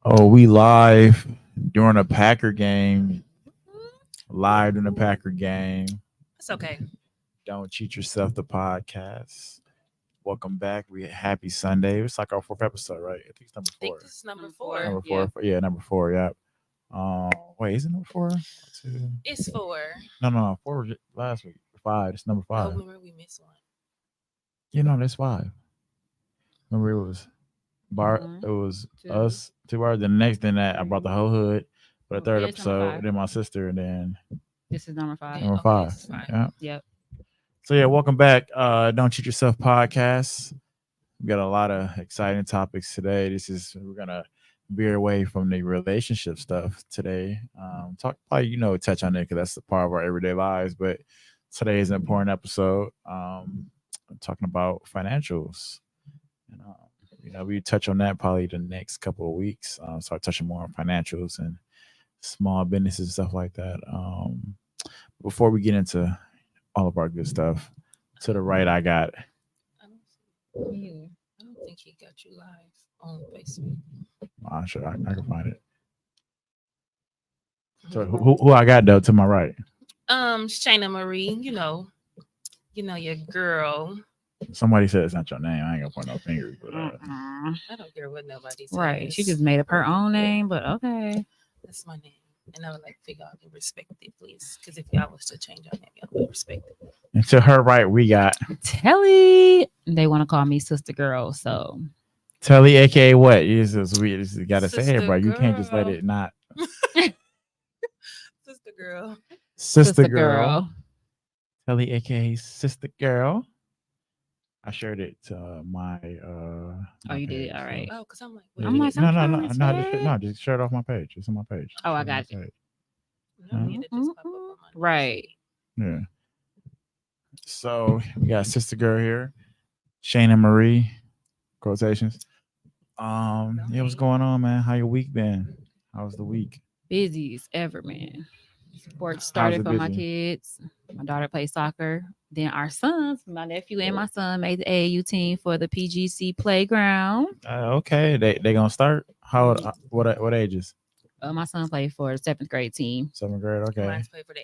Oh, we live during a Packer game. Live during a Packer game. It's okay. Don't cheat yourself. The podcast. Welcome back. We happy Sunday. It's like our fourth episode, right? I think it's number I think four. this is number Number four. four. Number four. Yeah, number four. Yep. Wait, is it number four? Two. It's four. No. Four was last week. Five. It's number Oh, five. remember we missed one. That's five. Remember it was Bar. Mhm. It was Two. us. 2 hours. The next thing that I brought the whole hood. For the third Yeah, it's number episode, five. then my sister, and then This is number 5. Yeah. number Okay, five. this is fine. Yeah. Yep. So yeah, welcome back. Don't Cheat Yourself podcast. We got a lot of exciting topics today. We're gonna veer away from the relationship stuff today. Talk probably touch on it because that's a part of our everyday lives. But today is an important episode. Talking about financials. And, we touch on that probably the next couple of weeks. Start touching more on financials and small businesses and stuff like that. Before we get into all of our good stuff, to the right, I got I don't, I don't think he got you live on Facebook. sure I can find it. So who I got though to my right? Shayna Marie, your girl. Somebody said it's not your name. I ain't gonna point no fingers, but Uh-uh. I don't care what nobody says. Right. She just made up her own name, but okay. That's my name. And I would like for y'all to respect it, please. Because if y'all was to change your name, y'all would respect it. and to her right, we got Telly. They want to call me sister girl, so Telly, aka what? You just gotta say it, Sister bro. You can't just let girl. it not. Sister girl. Sister girl. Telly, aka Sister Girl. I shared it to my. Oh, my you did it? page, All right. Oh, because I'm like, Yeah, I'm yeah. like, no, sometimes just share it off my page. It's on my page. Oh, I Share it on got my you. page. no need to just pop up on my Right. Yeah. So we got Sister Girl here, Shayna Marie, quotations. Yeah, what's going on, man? How your week been? How was the week? Busy as ever, man. Sports How's started it for my busy? kids. My daughter plays soccer. Then our sons, my nephew and my son, made the AAU team for the PGC playground. Okay, they gonna start. How old, what ages? My son played for the 7th grade team. 7th grade. Okay. Mine's played for the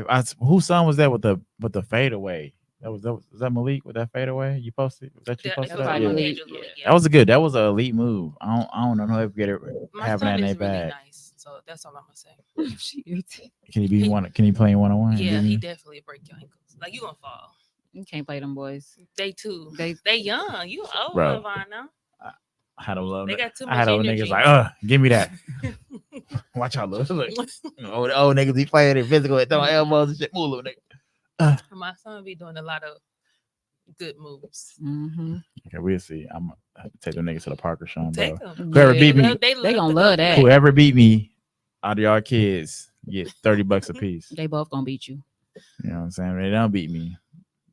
8th. Whose son was that with the fadeaway? Was that Malik with that fadeaway? You posted? Was that you That posted? was That? by Yeah. Malik. Yeah. That was that was an elite move. I don't know if get it My having that son in their is really bag. nice, so that's all I'm gonna say. She irritated. Can he be one? Can he play 1-on-1? Yeah, he definitely break your ankles. Like you gonna fall. You can't play them boys. They too. They They young. You old, Bro. Levon now. I had a little. They got too I had much old energy. niggas like, give me that. Watch out, look. Old niggas be playing it physical, throwing elbows and shit. Move, little nigga. My son be doing a lot of good moves. mm-hmm. Okay, we'll see. I'm gonna take them niggas to the Parker show, bro. Take them. Whoever beat me, They gonna to love go that. play. whoever beat me out of y'all kids get $30 a piece. They both gonna beat you. You know what I'm saying? If they don't beat me,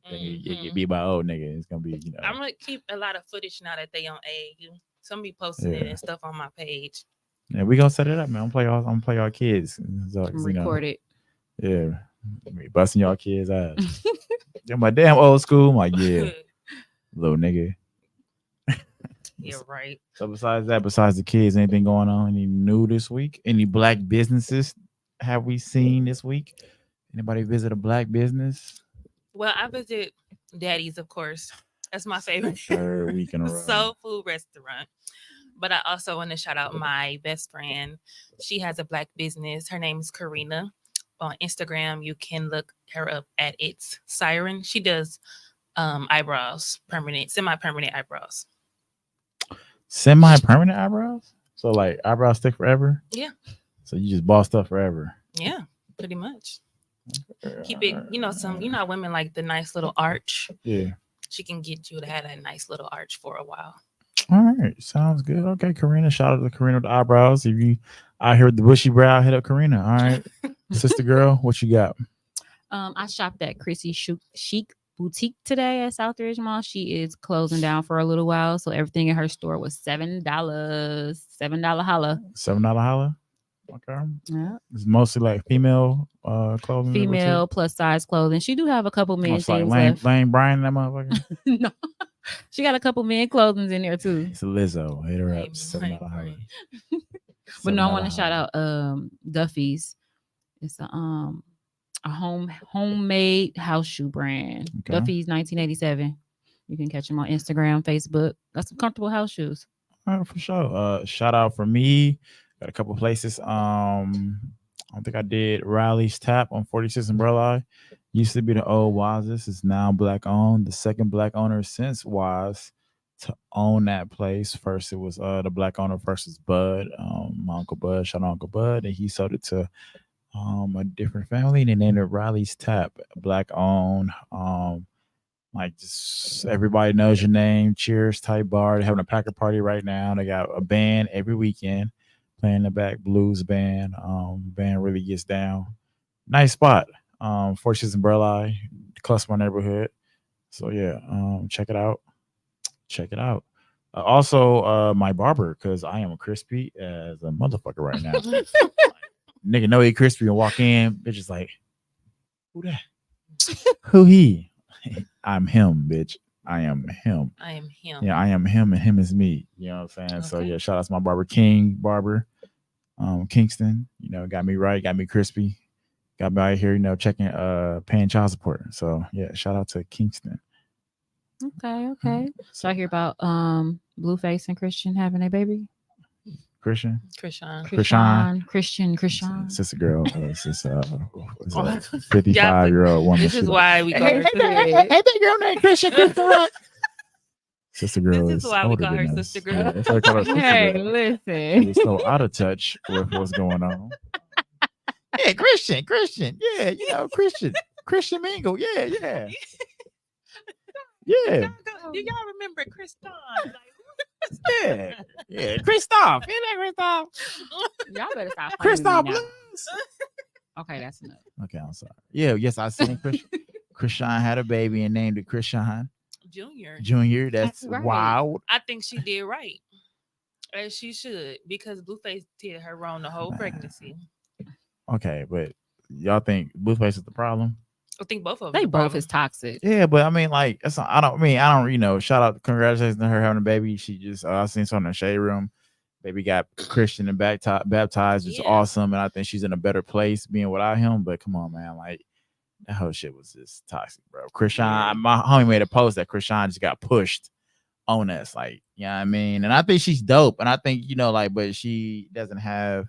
they Mhm. get beat by old nigga. It's gonna be, I'm gonna keep a lot of footage now that they on AAU. Some be posting it Yeah. and stuff on my page. Yeah, we gonna set it up, man. I'm gonna play y'all kids. So, Record it. Yeah, we busting y'all kids ass. Yeah, my damn old school. I'm like, yeah, little nigga. Yeah, right. So besides the kids, anything going on? Any new this week? Any black businesses have we seen this week? Anybody visit a black business? Well, I visit Daddy's, of course. That's my favorite Third week in a row. soul food restaurant. But I also want to shout out my best friend. She has a black business. Her name is Karina. On Instagram, you can look her up at It's Siren. She does eyebrows, semi-permanent eyebrows. Semi-permanent eyebrows. So like eyebrows stick forever. Yeah. So you just boss stuff forever. Yeah, pretty much. Keep it, how women like the nice little arch. Yeah. She can get you to have that nice little arch for a while. All right, sounds good. Okay, Karina. Shout out to Karina with the eyebrows. If you out here with the bushy brow, hit up Karina. All right, sister girl, what you got? I shopped at Chrissy Chic Boutique today at Southridge Mall. She is closing down for a little while, so everything in her store was $7. $7 holla. $7 holla. Okay, Yeah. it's mostly like female clothing. Female plus size clothing. She do have a couple men It's like things Lane, left. Lane Bryan, that motherfucker. No. She got a couple men clothings in there too. It's a Lizzo. Hit her Hey, up. $7 right, holler. But no, I want $7 to shout holler. out Duffy's. It's a homemade house shoe brand. Okay. Duffy's 1987. You can catch them on Instagram, Facebook. Got some comfortable house shoes. All right, for sure. Shout out for me. Got a couple places. I don't think I did Riley's Tap on 46 and Burleigh. Used to be the old Waz's. It's now black owned. The second black owner since Waz to own that place. First it was the black owner versus Bud. My Uncle Bud, shout out Uncle Bud, and he sold it to a different family and they named it Riley's Tap, black owned. Like just everybody knows your name. Cheers type bar. They're having a Packer party right now. They got a band every weekend playing the back, blues band. Band really gets down. Nice spot. Forces in Burleigh, Cluster neighborhood. So yeah, check it out. Check it out. Also, my barber, because I am crispy as a motherfucker right now. Nigga know he crispy and walk in, bitch is like, who that? Who he? I'm him, bitch. I am him. I am him. Yeah, I am him and him is me. You know what I'm saying? So Okay. yeah, shout out to my barber, King Barber, Kingston. You know, got me right, got me crispy, got me out here, you know, checking paying child support. So yeah, shout out to Kingston. Okay. So I hear about Blueface and Christian having a baby. Christian. Christian. Sister girl. It's 55-year-old woman. This is why we call her sister. that girl named Christian. Sister girl This is is why we older call her than us. sister girl. Yeah, that's why we call her sister Hey, girl. listen. She's so out of touch with what's going on. Yeah, Christian. Yeah, you know, Christian Mingle. Yeah. Yeah. Do y'all remember Chris Don? Yeah. Christoph. You know Christoph. Y'all better stop. Christoph Now. Blues. Okay, that's enough. Okay, I'm sorry. Yeah, yes, I seen Christian. Christian had a baby and named it Christian Junior. Jr. That's Right. wild. I think she did right. As she should, because Blueface did her wrong the whole Man. pregnancy. Okay, but y'all think Blueface is the problem? I think both of them. They both is toxic. Yeah, but I mean, like, that's not, I don't, you know, shout out, congratulations to her having a baby. She just, I seen something in the shade room. Baby got Christian and baptized. It's Yeah. awesome. And I think she's in a better place being without him. But come on, man. Like, that whole shit was just toxic, bro. Christian, my homie made a post that Christian just got pushed on us. Like, you know what I mean? And I think she's dope. And I think, you know, like, but she doesn't have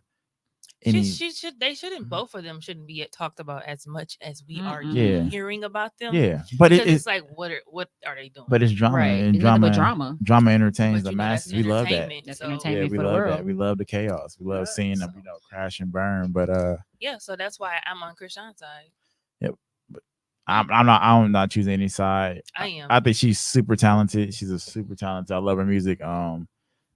any. She should. They shouldn't. Both of them shouldn't be talked about as much as we are Yeah. hearing about them. Yeah. But because it's it's like, what are they doing? but it's drama. Right. And It's nothing but drama. drama. Drama entertains But the you know, that's masses. We love that. entertainment, That's so- entertainment. Yeah, we for the love world. that. We love the chaos. We love Yeah, seeing them, so- you know, crash and burn. But Yeah, so that's why I'm on Krishan's side. I'm not choosing any side. I am. I think she's super talented. She's a super talented. I love her music.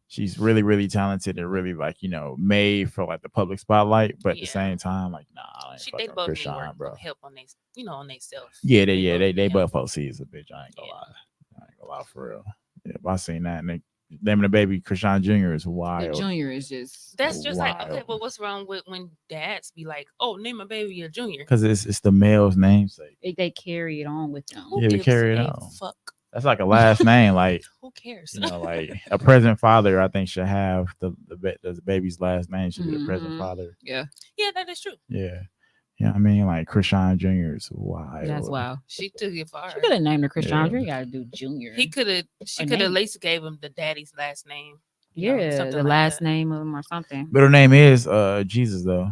She's really, really talented and really like, you know, made for like the public spotlight. But at the Yeah. same time, like, nah, I ain't They fucking with both need Krishan, work, bro. help on they, on they self. Yeah, both they need both help. OC is a bitch. I ain't gonna Yeah. lie. I ain't gonna lie for real. Yeah, but I seen that. And naming the baby Krishan Jr. is The wild. junior is just That's just like, okay, Wild. but what's wrong with when dads be like, oh, name a baby a junior? Because it's the male's namesake. they carry it on with them. Who Yeah, we gives carry it a on. Fuck. That's like a last name. Like, Who cares? you know, like a present father, I think should have the baby's last name should be the present Mhm. father. Yeah, Yeah, that is true. Yeah. Yeah, I mean, like Krishan Jr. is wild. that's wild. She took it for her. She could have named her Christian. Yeah. You gotta do junior. She could have name. at least gave him the daddy's last name. you know, yeah, something the like last that. name of him or something. But her name is Jesus though.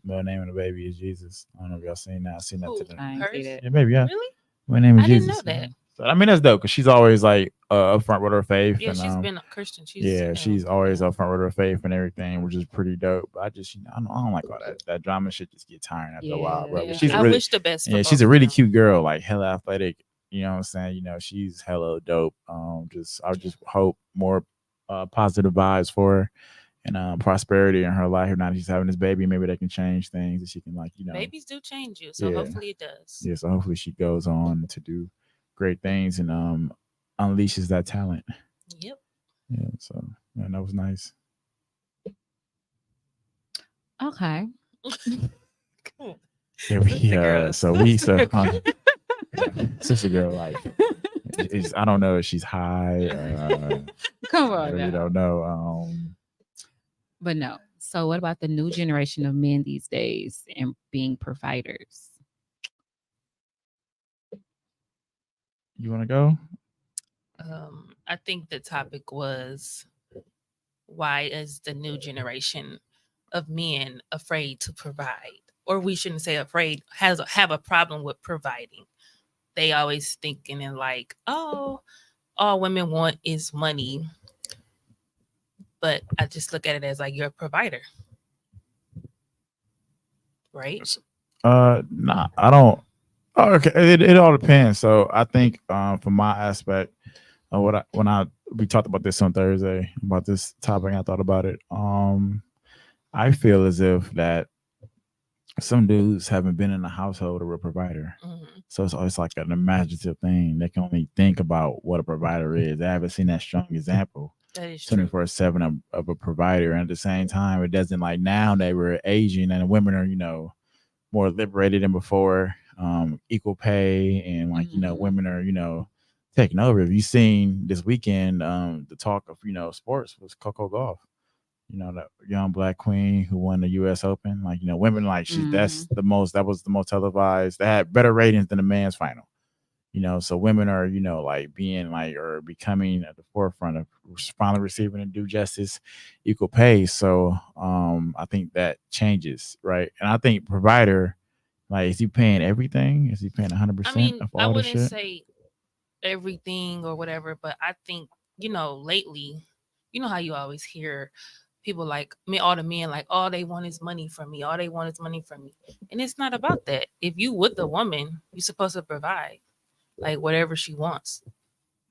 The name of the baby is Jesus. I don't know if y'all seen that. I seen that Who? today. I ain't see Hers? that. Yeah, maybe yeah. Really? My name is I didn't Jesus. know that. So, I mean, that's dope because she's always like upfront with her faith. Yeah, and, she's been a Christian. she's always upfront with her faith and everything, which is pretty dope. But I just, I don't like all that drama shit. Just get tiring after a while, bro. Yeah. But she's I really, wish the best. For yeah, both she's a of really them. cute girl, like hella athletic. You know what I'm saying? You know, she's hella dope. I just hope more positive vibes for her and prosperity in her life. Now that she's having this baby, maybe they can change things and she can, like, you know, Babies do change you, so Yeah. hopefully it does. yeah. So hopefully she goes on to do great things and unleashes that talent. Yep. Yeah. So yeah, that was nice. Okay. Cool. Yeah, we, Sister girls. sister girl life. I don't know if she's high. Come I on really now. don't know. But no. So what about the new generation of men these days and being providers? You want to go? I think the topic was, why is the new generation of men afraid to provide? Or we shouldn't say afraid, have a problem with providing. They always thinking in like, oh, all women want is money. But I just look at it as like, you're a provider, right? Nah, I don't. Oh, okay, it all depends. So I think, from my aspect, we talked about this on Thursday about this topic, I thought about it. I feel as if that some dudes haven't been in a household or a provider. Mm-hmm. So it's always like an imaginative thing. They can only think about what a provider is. They haven't seen that strong example That is true. 24/7 of a provider. And at the same time, it doesn't, like, now they were aging and women are, more liberated than before, equal pay, and like, women are, taking over. Have you seen this weekend, the talk of, sports was Coco Golf, the young black queen who won the US Open. Like, women, like, that was the most televised. They had better ratings than the men's final. So women are, like, being like, or becoming at the forefront of finally receiving and due justice, equal pay. So I think that changes, right? And I think provider, like, is he paying everything? Is he paying 100% I mean, of I all the wouldn't shit? say everything or whatever, but I think, lately, how you always hear people like me, all the men, like, all they want is money from me. All they want is money from me. And it's not about that. If you with the woman, you're supposed to provide like whatever she wants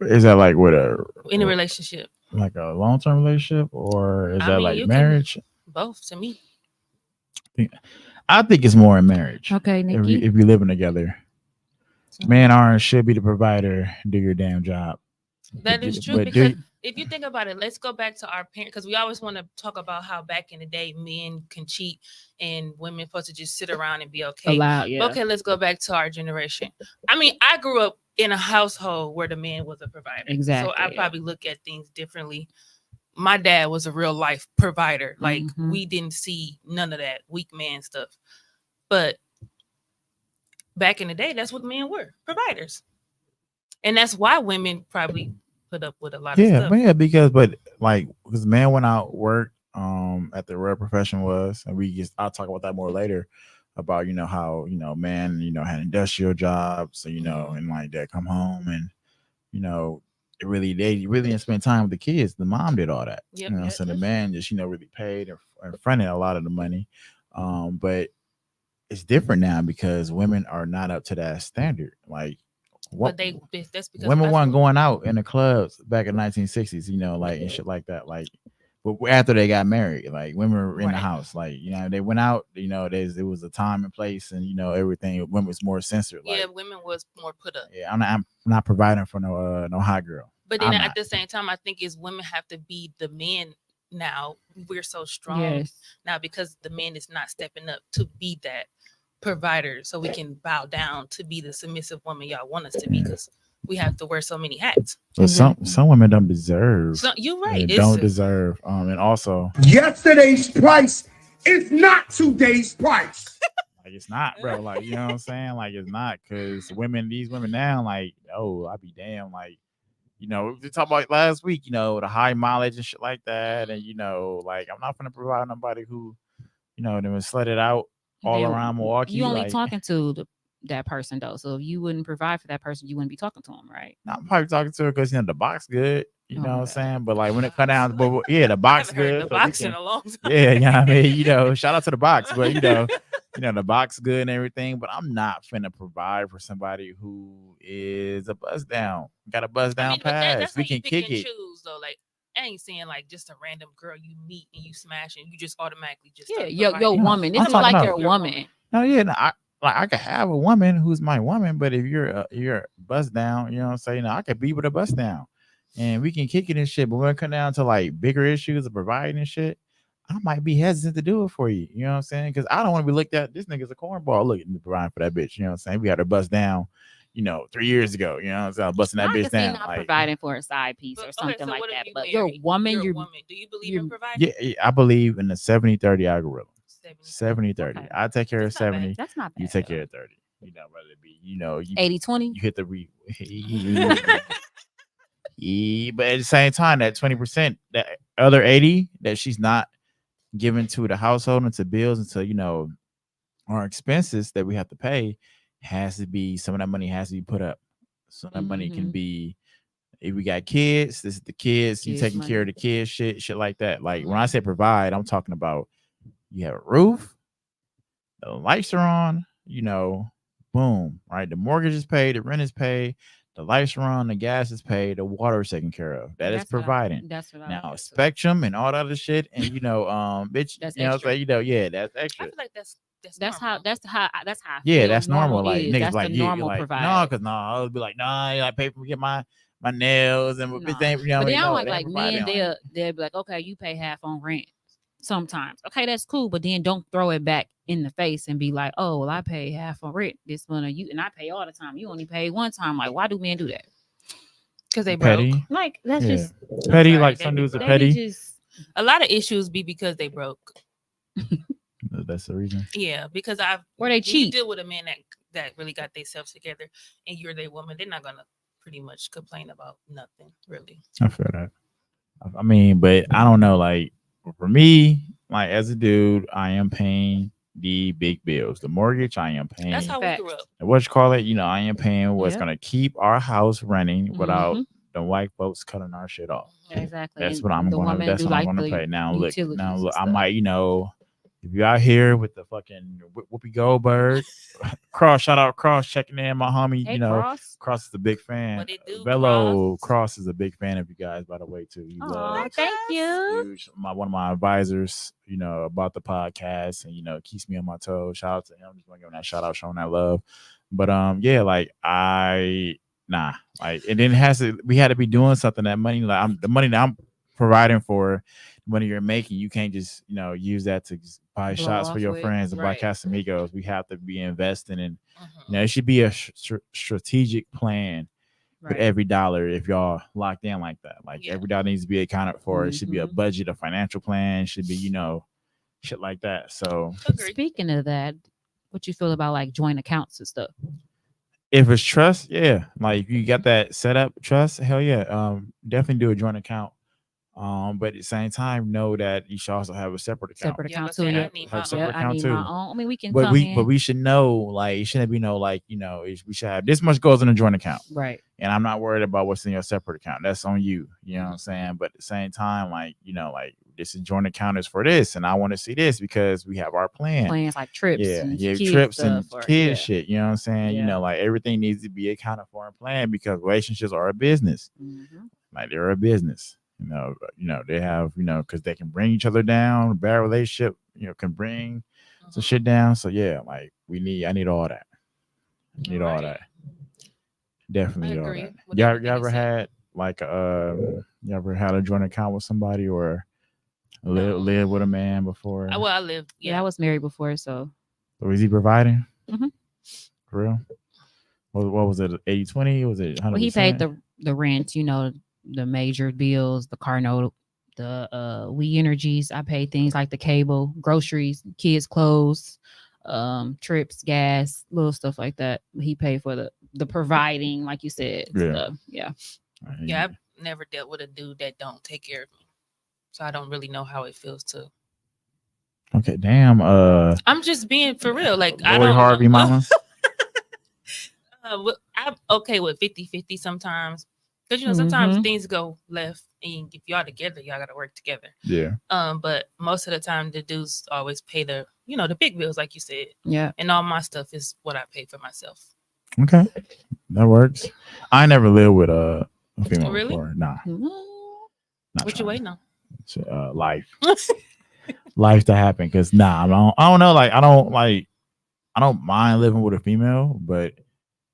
Is that like with a in a relationship. like a long term relationship, or is I that mean, like you marriage? both to me. I think it's more in marriage. Okay, If Nikki. you're living together, man, orange should be the provider. Do your damn job. That is true, But because if you think about it, let's go back to our parents, because we always want to talk about how back in the day men can cheat and women supposed to just sit around and be okay. Allowed, yeah. Okay, let's go back to our generation. I mean, I grew up in a household where the man was a provider. Exactly, So I yeah. probably look at things differently. My dad was a real life provider. Like, we didn't see none of that weak man stuff. But back in the day, that's what men were, providers. And that's why women probably put up with a lot of stuff. Because man went out work at the real profession was, and I'll talk about that more later, about how man had industrial jobs, so and like that, come home and they really didn't spend time with the kids. The mom did all that. So the man just really paid and fronted a lot of the money. But it's different now because women are not up to that standard. Like, but that's because women weren't going out in the clubs back in 1960s, like, and shit like that. Like, but after they got married, like, women were in the house, like, they went out, there was a time and place, and everything. Women was more censored. Like, yeah, women was more put up. Yeah, I'm not providing for no hot girl. But then at the same time, I think is women have to be the men now. We're so strong now because the man is not stepping up to be that provider, so we can bow down to be the submissive woman y'all want us to be, because we have to wear so many hats. But some women don't deserve. So you're right. Don't deserve. And also, yesterday's price is not today's price. Like, it's not, bro. Like, you know what I'm saying? Like, it's not, because these women now, like, oh, I be damn, like, we talked about last week, the high mileage and shit like that, and like, I'm not gonna provide nobody who, they was sledded out all around Milwaukee. You only talking to that person though, so if you wouldn't provide for that person, you wouldn't be talking to him, right? No, I'm probably talking to her because the box good. You know what I'm saying? But like, when it come down, but yeah, the box good. The box in a long time. Yeah, I mean, shout out to the box, but the box good and everything. But I'm not finna provide for somebody who is a buzz down. Got a buzz down pass. That's we how can you pick kick and it. choose though. Like, I ain't saying like just a random girl you meet and you smash and you just automatically just your woman. It's like your woman. No, yeah, no, I could have a woman who's my woman, but if you're bust down, you know what I'm saying? I could be with a bust down, and we can kick it and shit. But when it come down to like bigger issues of providing and shit, I might be hesitant to do it for you. You know what I'm saying? Because I don't want to be looked at. This nigga's a cornball. Look at me providing for that bitch. You know what I'm saying? We got to bust down. 3 years ago. So I'm busting that I bitch can see down. not Like, providing for a side piece But, or okay, something so like what if that. you But you're a married? woman. You're You're a woman. Do you believe you're- in providing? yeah, I believe in the 70-30 algorithm. 70-30. Okay. I take care of That's not bad. 70. That's not bad. You take care of 30. Whether it be, you 80-20. you hit the but at the same time, that 20%, that other 80 that she's not giving to the household and to bills and to, our expenses that we have to pay, has to be, some of that money has to be put up. So that money can Mhm. be, if we got kids, this is the kids, you Kids taking care of money. the kids, shit like that. Like when I say provide, I'm talking about you have a roof, the lights are on, boom, right? The mortgage is paid, the rent is paid, the lights are on, the gas is paid, the water is taken care of. That is That's what I- providing. That's what I Now like. Spectrum and all that other shit, and bitch, That's what I'm extra. saying, yeah, that's I extra. feel like that's That's how. normal. That's how. That's how. I Yeah, feel that's normal. Like is. niggas That's like the you, normal like provide. no, because I would be like, I pay for get my nails and No. bitch, they ain't, But then I no, don't they ain't like men. providing. They'll be like, okay, you pay half on rent. Sometimes, okay, that's cool. But then don't throw it back in the face and be like, oh, well, I pay half on rent this one, you and I pay all the time. You only pay one time. Like, why do men do that? Because they broke. Petty, Like, that's Yeah. just petty. sorry, Like they some be dudes are broke. they be petty. just A lot of issues be because they broke. That's the reason. Yeah, because or they when you cheat. deal with a man that really got themselves together, and you're their woman, they're not gonna pretty much complain about nothing, really. I feel that. I mean, but I don't know. Like for me, like as a dude, I am paying the big bills, the mortgage. I am paying. That's how we Facts. grew up. What you call it? I am paying what's Yep. gonna keep our house running without Mhm. the white folks cutting our shit off. Exactly. That's And what I'm the going to. woman That's do what I'm like going to the pay. Now utilities and look. I stuff. might, if you're out here with the fucking Whoopi Goldberg, Cross, shout out Cross, checking in, my homie. Hey, Cross. Cross is a big fan. What it do, Velo Cross is a big fan of you guys, by the way, too. You Oh, love thank you. huge. One of my advisors, about the podcast, and keeps me on my toes. Shout out to him. Just want to give him that shout out, showing that love. But yeah, like like it didn't have to. We had to be doing something. That money, like the money that I'm providing for, the money you're making, you can't just use that to just buy Blow shots for off your with. friends and buy Right. Casamigos. We have to be investing in. Mhm. It should be a strategic plan with Right. every dollar. If y'all locked in like that, like Yeah. every dollar needs to be accounted for. It should be a Mhm. budget, a financial plan. It should be shit like that. So Agree. Speaking of that, what you feel about like joint accounts and stuff? if it's trust, yeah, like if you got that set up, trust, hell yeah, definitely do a joint account. But at the same time, know that you should also have a separate account. Separate Yeah, account but too. say, I Yeah. need Have my a separate own. I account need too. my own. I mean, we can But come we in. should know, like it shouldn't be no like we should have this much goes in a joint account, Right. and I'm not worried about what's in your separate account. That's on you. You know what I'm saying? But at the same time, like like this is joint account is for this, and I want to see this because we have our plan. Plans like trips. Yeah, and yeah, kid trips stuff and or- kid yeah. shit. You know what I'm saying? Yeah. Like everything needs to be accounted for and planned because relationships are a business. Mhm. Like they're a business. They have because they can bring each other down. A bad relationship, can bring some Mhm. shit down. So yeah, like I need all that. I need all Right. that. Definitely I need all agree that. with Y'all everything you ever said. had like you ever had a joint account with somebody or No. live with a man before? I lived. Yeah, I Yeah. was married before, so Was he providing? Mhm. For real? What was it? 80-20? Was it 100%? well, he paid the rent, the major bills, the car note, the We Energies. I paid things like the cable, groceries, kids' clothes, trips, gas, little stuff like that. He paid for the providing, like you said. Yeah. Stuff. Yeah. Yeah, I've never dealt with a dude that don't take care of me, so I don't really know how it feels to. Okay, damn. I'm just being for real. Like I Lori don't. Harvey, mama. I'm okay with 50-50 sometimes, because sometimes Mhm. things go left, and if y'all together, y'all gotta work together. Yeah. But most of the time, the dudes always pay the the big bills, like you said, Yeah. and all my stuff is what I pay for myself. Okay, that works. I never lived with a female Really? before. Nah. Mm. Not What you trying. waiting on? Life. Life to happen. Cause I don't know. Like I don't mind living with a female, but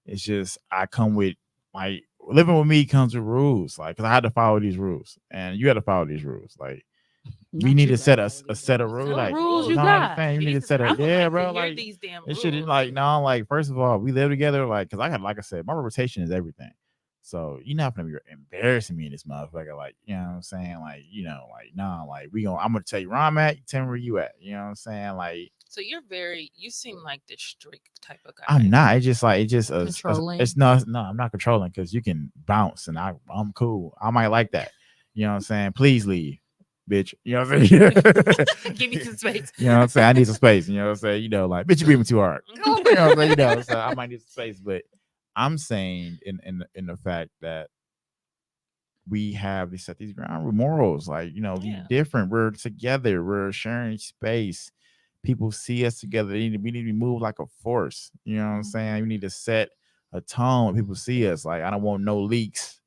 it's just I come with like living with me comes with rules. Like, cause I had to follow these rules, and you had to follow these rules. Like, We need to set a set of rules. What Like, rules you know got? what I'm saying? You need to Jesus, set I a would yeah, like to bro. hear Like these damn it shouldn't rules. like no, like first of all, we live together, like because like I said, my reputation is everything. So you're not gonna be embarrassing me in this motherfucker, like you know what I'm saying, like like nah, like I'm gonna tell you where I'm at, you tell me where you at, you know what I'm saying, like So you seem like the strict type of guy. I'm not. It's just like Controlling. it's no, I'm not controlling because you can bounce and I'm cool. I might like that, you know what I'm saying. Please leave, bitch. You know what I'm saying. Give me some space. You know what I'm saying? I need some space. You know what I'm saying? Like, bitch, you breathing too hard. You know what I'm saying? So I might need some space. But I'm saying in the fact that we have to set these ground morals. Like, we Yeah. different. We're together. We're sharing space. People see us together. We need to move like a force. You know what I'm saying? We need to set a tone when people see us. Like, I don't want no leaks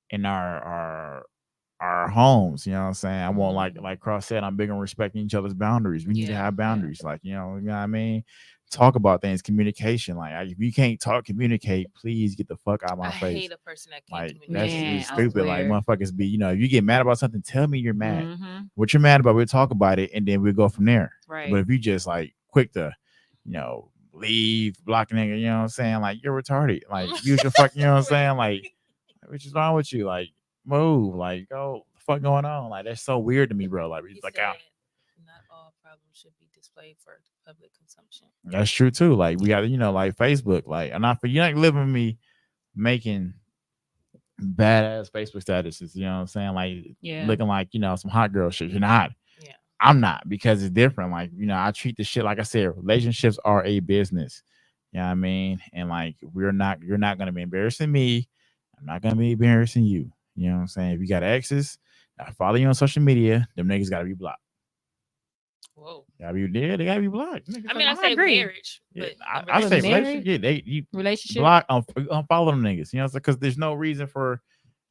in our homes. You know what I'm saying? I want like Cross said, I'm big on respecting each other's boundaries. We need to Yeah, have boundaries. Like, you know what I mean? Talk about things, communication. Like, if you can't communicate, please get the fuck out of my I face. hate a person that can't Like, communicate. that's Man, just I stupid. Like, swear. motherfuckers be, if you get mad about something, tell me you're mad. Mhm. What you're mad about, we'll talk about it, and then we'll go from there. Right. But if you just like quick to, leave, block a nigga, you know what I'm saying? Like, you're retarded. Like, use your fuck, you know what I'm saying? Like, what's wrong with you? Like, move. Like, go, the fuck going on? Like, that's so weird to me, bro. Like, He like, said, not all problems should be displayed for public consumption. that's true too. Like, we got, like Facebook. Like, I'm not for you, not living with me making badass Facebook statuses. You know what I'm saying? Like, Yeah. looking like some hot girl shit. You're not. Yeah. I'm not, because it's different. Like, I treat the shit, like I said, relationships are a business. You know what I mean? And like, you're not gonna be embarrassing me. I'm not gonna be embarrassing you. You know what I'm saying? If you got exes, I follow you on social media, them niggas gotta be blocked. Whoa. They gotta be blocked. I mean, I say agree. marriage, Yeah, but I say marriage- relationship. You Relationship. block, unfollow them niggas. You know, because there's no reason for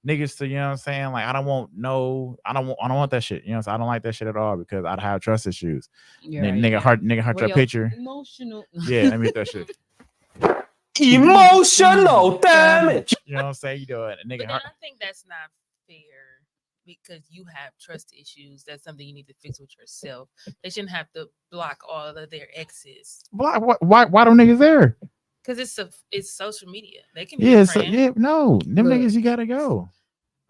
niggas to, you know what I'm saying? Like, I don't want that shit. You know, so I don't like that shit at all, because I'd have trust issues. You're Then right. nigga heart Well, your picture. Emotional. Yeah, let me get that shit. Emotional damage. You know what I'm saying? A But nigga then heart. I think that's not fair, because you have trust issues. That's something you need to fix with yourself. They shouldn't have to block all of their exes, Why them niggas there? because it's social media. They can be Yeah, a so, friend. yeah, no, them Look. niggas, you gotta go.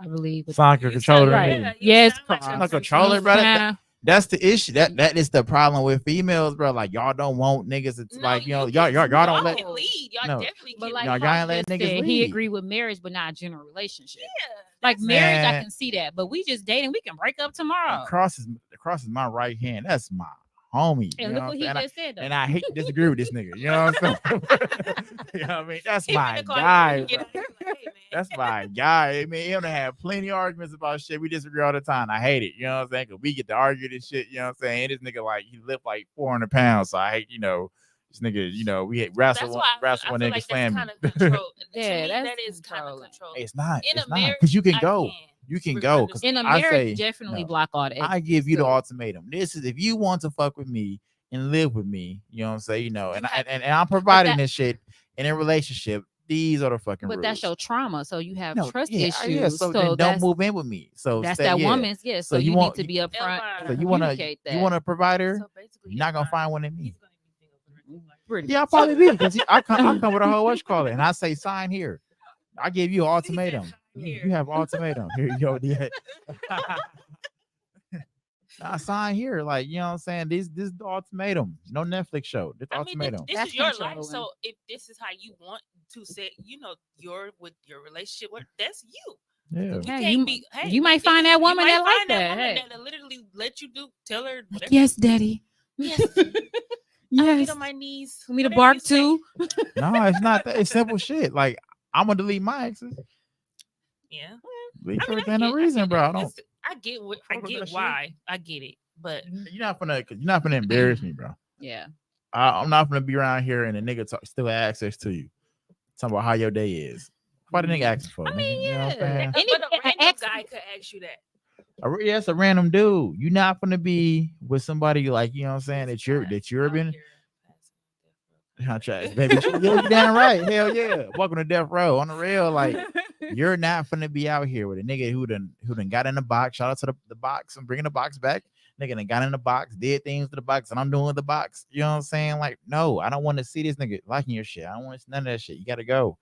I believe. with- Sound like a You controller. sound- right. nigga. you Yes, sound like Carl. a I'm a controller, brother. Kinda. That's the issue. That is the problem with females, bro. Like, y'all don't want niggas. It's No, like, y'all can- don't let. can lead. Y'all No. definitely But can like Y'all lead. ain't Carl letting just niggas said, he lead. agreed with marriage, but not a general relationship. Yeah, Like that's- marriage, I Man. can see that, but we just dating. We can break up tomorrow. Cross is my right hand. That's my homie. And you look know what I'm he saying? just said. Though. And I hate to disagree with this nigga. You know what I'm saying? You know what I mean? That's He my finna call you guy. and get bro. out here like, hey, man. That's my guy. I mean, he'll have plenty of arguments about shit. We disagree all the time. I hate it. You know what I'm saying? Because we get to argue this shit. You know what I'm saying? And this nigga, like, he lift like 400 pounds. So I hate, this nigga, we hate That's wrestle why one I feel nigga like that's slam kind me. of control. Yeah, To me, that's that is kind of controlling. control. It's not. In a It's not. marriage, Because you can I go. can. You can Re- go. 'Cause In a I marriage, say, definitely no. block all the. I exes, give you the too. ultimatum. This is if you want to fuck with me and live with me, you know what I'm saying? And You have- and I'm providing that- this shit in a relationship. These are the fucking But rules. that's your trauma, so you have No, trust yeah, issues. yeah, so then don't that's, move in with me. So that's stay- that yeah. woman's. Yeah, so, So you you want- need to be upfront. Elvira. So and you want communicate that. a provider? So basically, You're not gonna Elvira, find one in me. he's gonna be single for the rest of his life. Pretty Yeah, I much. probably be because I come with a whole what you call it, and I say sign here. I give you an ultimatum. sign here. You have ultimatum. Here you go. Yeah. I sign here, like you know what I'm saying. This is the ultimatum. No Netflix show. This I mean, ultimatum. this That's is your life. controlling. So if this is how you want to say, your with your relationship, that's you. Yeah. You Hey, can't you- be. Hey, you might find that woman might that like find that, woman hey. that'll literally let you tell her. Like, Whatever. yes, daddy. Yes. I'll Yes. get on my knees. For me to whatever bark you say. too. No, it's not that. It's simple shit. Like I'm gonna delete my exes. Yeah. Leave I for mean, within a reason, bro. I don't. listen, I get what I Fuck with get that shit. why. I get it. But You're not gonna embarrass me, bro. Yeah. I'm not gonna be around here and a nigga still have access to you. Talking about how your day is. Why the nigga asking for? I nigga? mean, You know what I'm yeah. saying? Any- but a an random ex- guy could ask you that. Yeah, it's a random dude. You're not gonna be with somebody like you know what I'm saying that you're Out been. here passing Contract, baby. Yeah, you damn right. Hell yeah. Welcome to death row on the real. Like You're not finna be out here with a nigga who done got in the box. Shout out to the box. I'm bringing the box back. Nigga done got in the box, did things to the box, and I'm doing the box. You know what I'm saying? Like, no, I don't want to see this nigga liking your shit. I don't want to see none of that shit. You gotta go.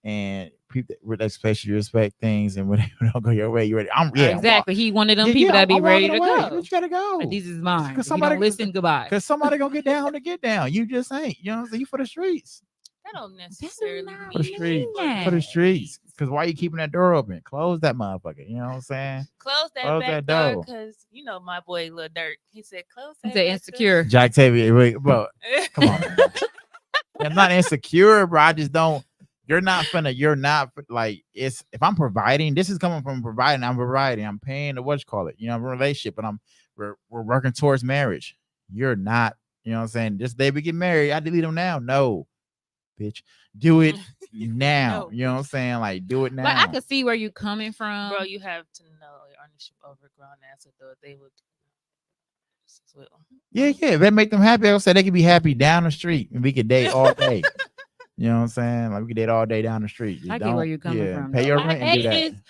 And people with expectation, you respect things, and when they don't go your way, you ready. Exactly. He one of them people that be I'm ready to walking away. go. You gotta go. Like, this is mine. Because If you don't listen, goodbye. Because somebody gonna get down to get down. You just ain't. You know what I'm saying? You for the streets. That don't necessarily not For the mean streets. that. For the streets. Because why you keeping that door open? Close that motherfucker. You know what I'm saying? Close that Close back that door door. because you know my boy Lil Durk. He said close that. It's insecure. Jack Tavia, wait, bro. Come on, man. I'm not insecure, bro. I just don't. You're not like it's if I'm providing, this is coming from providing. I'm providing. I'm paying the what you call it. You know, I'm a relationship, and we're working towards marriage. You're not. You know what I'm saying? This day we get married, I delete them now. No, bitch, do it now. No. You know what I'm saying? Like, do it now. Like, I could see where you coming from. Bro, you have to know your ownership over grown ass adult. They would. Yeah. If that make them happy, I'll say they could be happy down the street, and we could date all day. You know what I'm saying? Like we could date all day down the street. I get where you're coming from. Pay your though. rent and do that. Exes,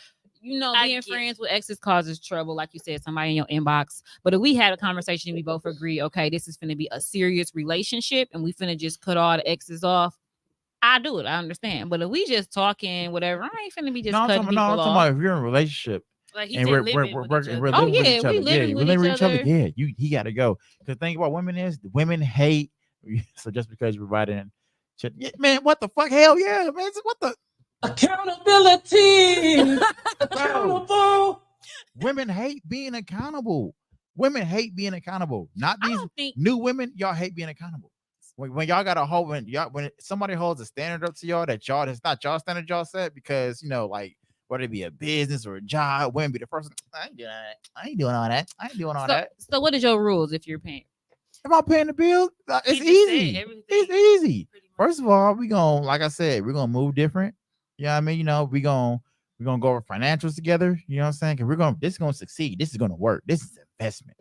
you know, I being get friends with exes causes trouble, like you said, somebody in your inbox. But if we had a conversation and we both agree, okay, this is finna be a serious relationship and we finna just cut all the exes off, I do it. I understand. But if we just talking, whatever, I ain't finna be just cutting people I'm talking off. about if you're in a relationship Like he and said, we're living with working, each we're other. living with yeah, each we other. living with living each other. Yeah, he gotta go. Because think about women is women hate. So just because you're providing shit, yeah, man, what the fuck? Hell yeah, man. What the Accountability. Accountable. women hate being accountable. Women hate being accountable. Not I these don't think new women. Y'all hate being accountable. When y'all got a whole when somebody holds a standard up to y'all that y'all it's not y'all standard y'all set because you know like whether it be a business or a job, women be the first. I ain't doing that. I ain't doing all that. I ain't doing all that. So what is your rules if you're paying? If I'm paying the bill, it's He just easy. said everything. It's easy. Pretty much. First of all, we gonna like I said, we're gonna move different. You know what I mean? You know, we're gonna go over financials together. You know what I'm saying? Because this is gonna succeed. This is gonna work. This is investment.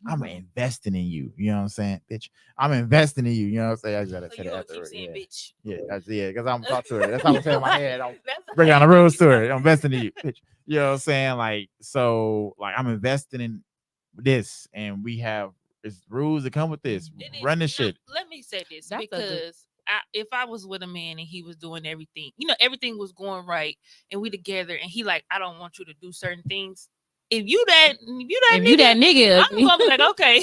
I'm investing in you. You know what I'm saying, bitch? I'm investing in you. You know what I'm saying? I just gotta So say you that gonna after. keep saying bitch. Yeah, that's because I'm talking to her. That's how I'm saying in my head. I'm That's bring how down the you rules keep to her. I'm investing in you, bitch. You know what I'm saying? Like, so like I'm investing in this, and we have it's rules that come with this. It is- Run this no, shit. Let me say this That's a good- because if I was with a man and he was doing everything, you know, everything was going right, and we together, and he like, I don't want you to do certain things. If you that nigga, I'm gonna be like, okay,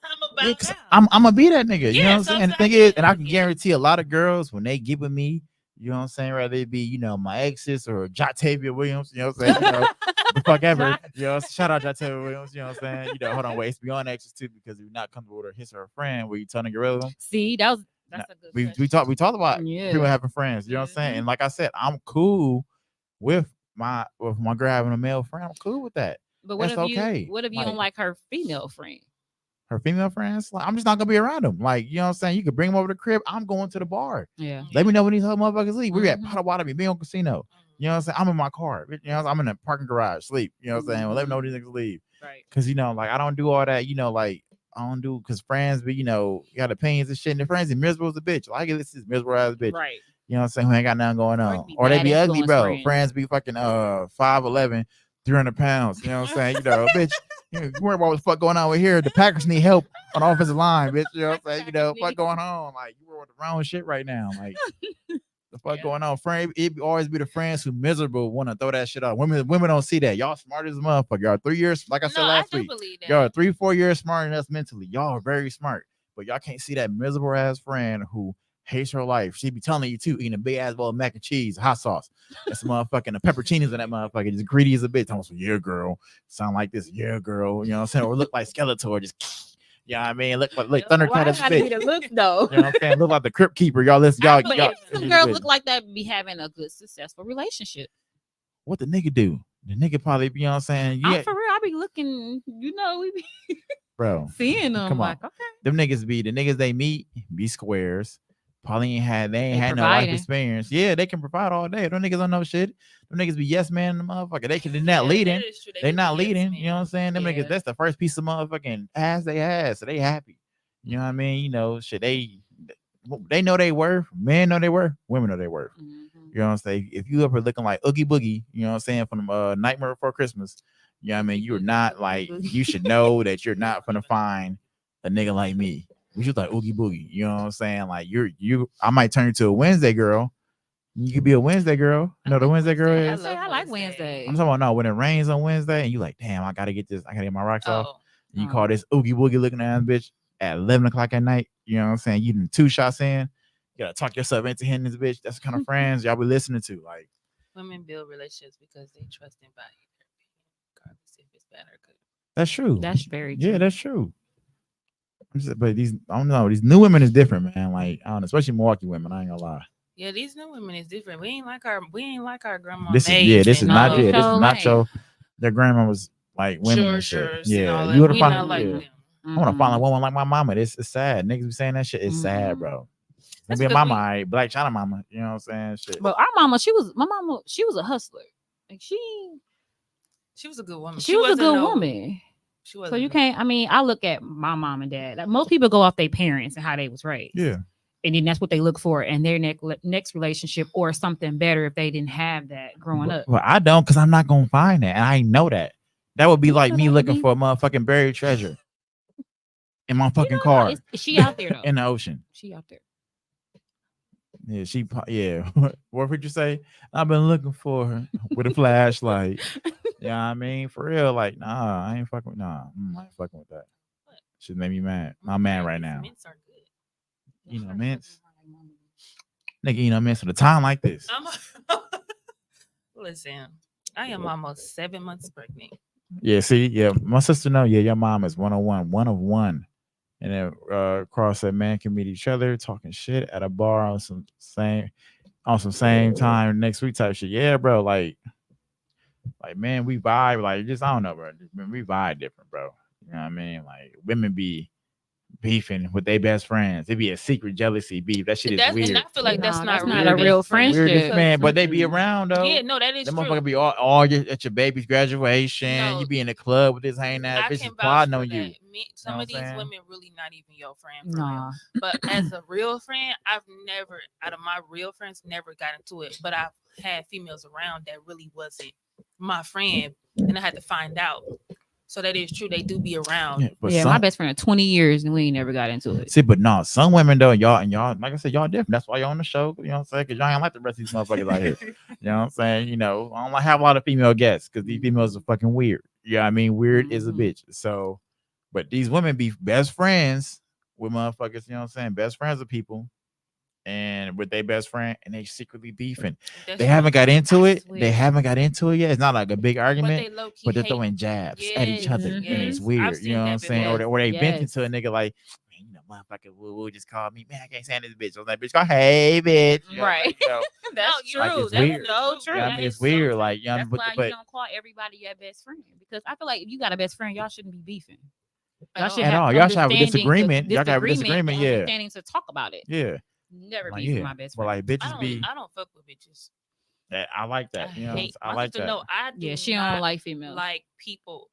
I'm about Yeah, 'cause down. I'm gonna be that nigga. You Yeah, know what I'm so saying? And the I thing get is, it, and I I can get it. guarantee a lot of girls when they get with me, you know what I'm saying, whether it be, you know, my exes or Jatavia Williams, you know what I'm saying? You know, the fuck ever. You know, shout out Jatavia Williams, you know what I'm saying? You know, hold on, wait, it's beyond exes too, because if you're not comfortable with her, his or her friend, where you telling get rid of them. See, that's a good We question. talked about Yeah. people having friends, you know what I'm saying? Mhm. And like I said, I'm cool with my girl having a male friend. I'm cool with that. But what That's if you okay. what if you don't like her female friend? Her female friends, like, I'm just not gonna be around them. Like, you know what I'm saying? You could bring them over to the crib. I'm going to the bar. Yeah. Let me know when these other motherfuckers leave. We at Mhm. Potawatomi, Bingo Casino. You know what I'm saying? I'm in my car. You know, I'm in a parking garage, sleep. You know what I'm saying? Well, let me know when these niggas leave. Right. Cause you know, like I don't do all that, you know, like I don't do because friends, but you know, you got opinions and shit, and the friends is miserable as a bitch. Like this is miserable as a bitch. Right. You know what I'm saying? Who ain't got nothing going Or on. it be Or they bad be ugly, influence bro. friends. Friends be fucking 5'11", 300 pounds. You know what I'm saying? You know, bitch, you worry about what the fuck going on with here. The Packers need help on the offensive line, bitch. You know what I'm saying? You know, fuck going on. Like you worry about the wrong shit right now. Like the fuck going on? Friend, it always be the friends who miserable want to throw that shit out. Women don't see that. Y'all smart as a motherfucker. Y'all 3 years, like I said last I do week. believe that. Y'all are 3-4 years smarter than us mentally. Y'all are very smart, but y'all can't see that miserable ass friend who hates her life. She be telling you too, eating a big ass bowl of mac and cheese, hot sauce. That's motherfucking the pepperoncinis in that motherfucker. Just greedy as a bitch. Almost, yeah, girl. Sound like this, yeah, girl. You know what I'm saying? Or look like Skeletor. Just, you know what I mean? Look like Thundercat as a gotta be bitch. the look though? You know what I'm saying? Look like the Crypt Keeper. Y'all listen, y'all. But y'all some girls look like that be having a good, successful relationship. what the nigga do? The nigga probably, you know what I'm saying? I'm Yeah, for real. I be looking, you know, we be bro. seeing them Come on. like, okay. Them niggas be the niggas they meet be squares. Probably ain't They had no life providing. experience. Yeah, they can provide all day. Them niggas don't know shit. Them niggas be yes man, the motherfucker. They're Yeah, not leading. that is true. They do not be yes leading. men. You know what I'm saying? Them Yeah. niggas, that's the first piece of motherfucking ass they had. So they happy. You know what I mean? You know, shit. They know they worth. Men know they worth. Women know they worth. Mhm. You know what I'm saying? If you ever looking like Oogie Boogie, you know what I'm saying, from Nightmare Before Christmas, you know what I mean? You're not like, you should know that you're not gonna find a nigga like me. We should like Oogie Boogie. You know what I'm saying? Like I might turn you to a Wednesday girl. You could be a Wednesday girl. You know the Wednesday girl I is? love I like Wednesday. Wednesday. I'm talking about no, when it rains on Wednesday and you like, damn, I gotta get my rocks off. Oh, And you call this Oogie Boogie looking ass bitch at 11 o'clock at night. You know what I'm saying? You done 2 shots in. You gotta talk yourself into hitting this bitch. That's the kind of friends y'all be listening to. Like, women build relationships because they trust and value their opinion, regardless if it's bad or good. that's true. That's very true. Yeah, that's true. But I don't know. These new women is different, man. Like, I don't know, especially Milwaukee women. I ain't gonna lie. Yeah, these new women is different. We ain't like our grandma. This is maids this is and not all this is that. not your their grandma was like women and Sure, shit. and Yeah, all you that. would We have not found like yeah. them. I want to find a woman like my mama. This is sad. Niggas be saying that shit. It's sad, Mhm. bro. That's Maybe a because mama, we- all right, Black China mama. You know what I'm saying? Shit. But our mama, she was a hustler. Like She was a good woman. she was a wasn't good no- woman. She wasn't. So you no- can't. I mean, I look at my mom and dad. Like, most people go off their parents and how they was raised. Yeah. And then that's what they look for in their next relationship or something better if they didn't have that growing up. Well, I don't, because I'm not gonna find that, and I know that. That would be like me that would looking be- for a motherfucking buried treasure in my fucking You know, car is she out there though? in the ocean. She out there. Yeah. What would you say? I've been looking for her with a flashlight. Yeah, I mean, for real, like, nah, I ain't fucking with I ain't fucking with that. Shit made me mad. I'm mad right now. Mints are good. You know, mints. Nigga, you know, mints at a time like this. Listen, I am almost 7 months pregnant. Yeah, see, yeah, my sister know. Yeah, your mom is 101, one of one. And then Cross said, man can meet each other, talking shit at a bar on some same time next week type shit. Yeah, bro, like man, we vibe, like, just I don't know, bro. We vibe different, bro. You know what I mean? Like, women be beefing with their best friends. It be a secret jealousy beef. That shit is And weird. I feel like that's No, not that's not real a real best friends. friendship. Weirdest, man, but they be Mm-mm. around though. Yeah, no, that is Them true. motherfuckers be at your baby's graduation. No, You be in the club with this hanging I ass bitch can vouch plotting for on that. you. Some know of what these I'm saying? women really not even your friend. For real. Nah. But as a real friend, I've never, out of my real friends, never got into it. But I've had females around that really wasn't my friend, and I had to find out. So that is true. They do be around. Yeah, but Yeah, some, my best friend of 20 years and we ain't never got into it. see, but no, some women though, y'all, like I said, y'all different. That's why y'all on the show. You know what I'm saying? Because y'all ain't like the rest of these motherfuckers out here. You know what I'm saying? You know, I don't like have a lot of female guests because these females are fucking weird. Yeah, I mean, weird is a Mhm. bitch. So, but these women be best friends with motherfuckers. You know what I'm saying? Best friends with people, and with their best friend, and they secretly beefing. That's They haven't got into I it. swear. They haven't got into it yet. It's not like a big But argument, they low-key but they're hate- throwing jabs at each other, Yes, and it's yes. weird. I've You seen know what that I'm saying? before. Or they venting Yes. to a nigga like, man, you know, motherfucker, woo just called me. Man, I can't stand this bitch. I was like, bitch, go, hey, bitch. You know, Right. like, you know, That's you're like, true. it's That's weird. so true. Yeah, I That mean, it's is so weird. true. Like, you know, That's why but you don't call everybody your best friend, because I feel like if you got a best friend, y'all shouldn't be beefing. Y'all should At have all. Y'all should have a understanding, disagreement. Y'all gotta have a the disagreement, yeah. understanding to talk about it. yeah, Never like, beef with yeah. my best But friend. like, bitches be. I don't fuck with bitches. I like that. You know, hate I my like sister. that. No, I do Yeah, she not don't like females. like people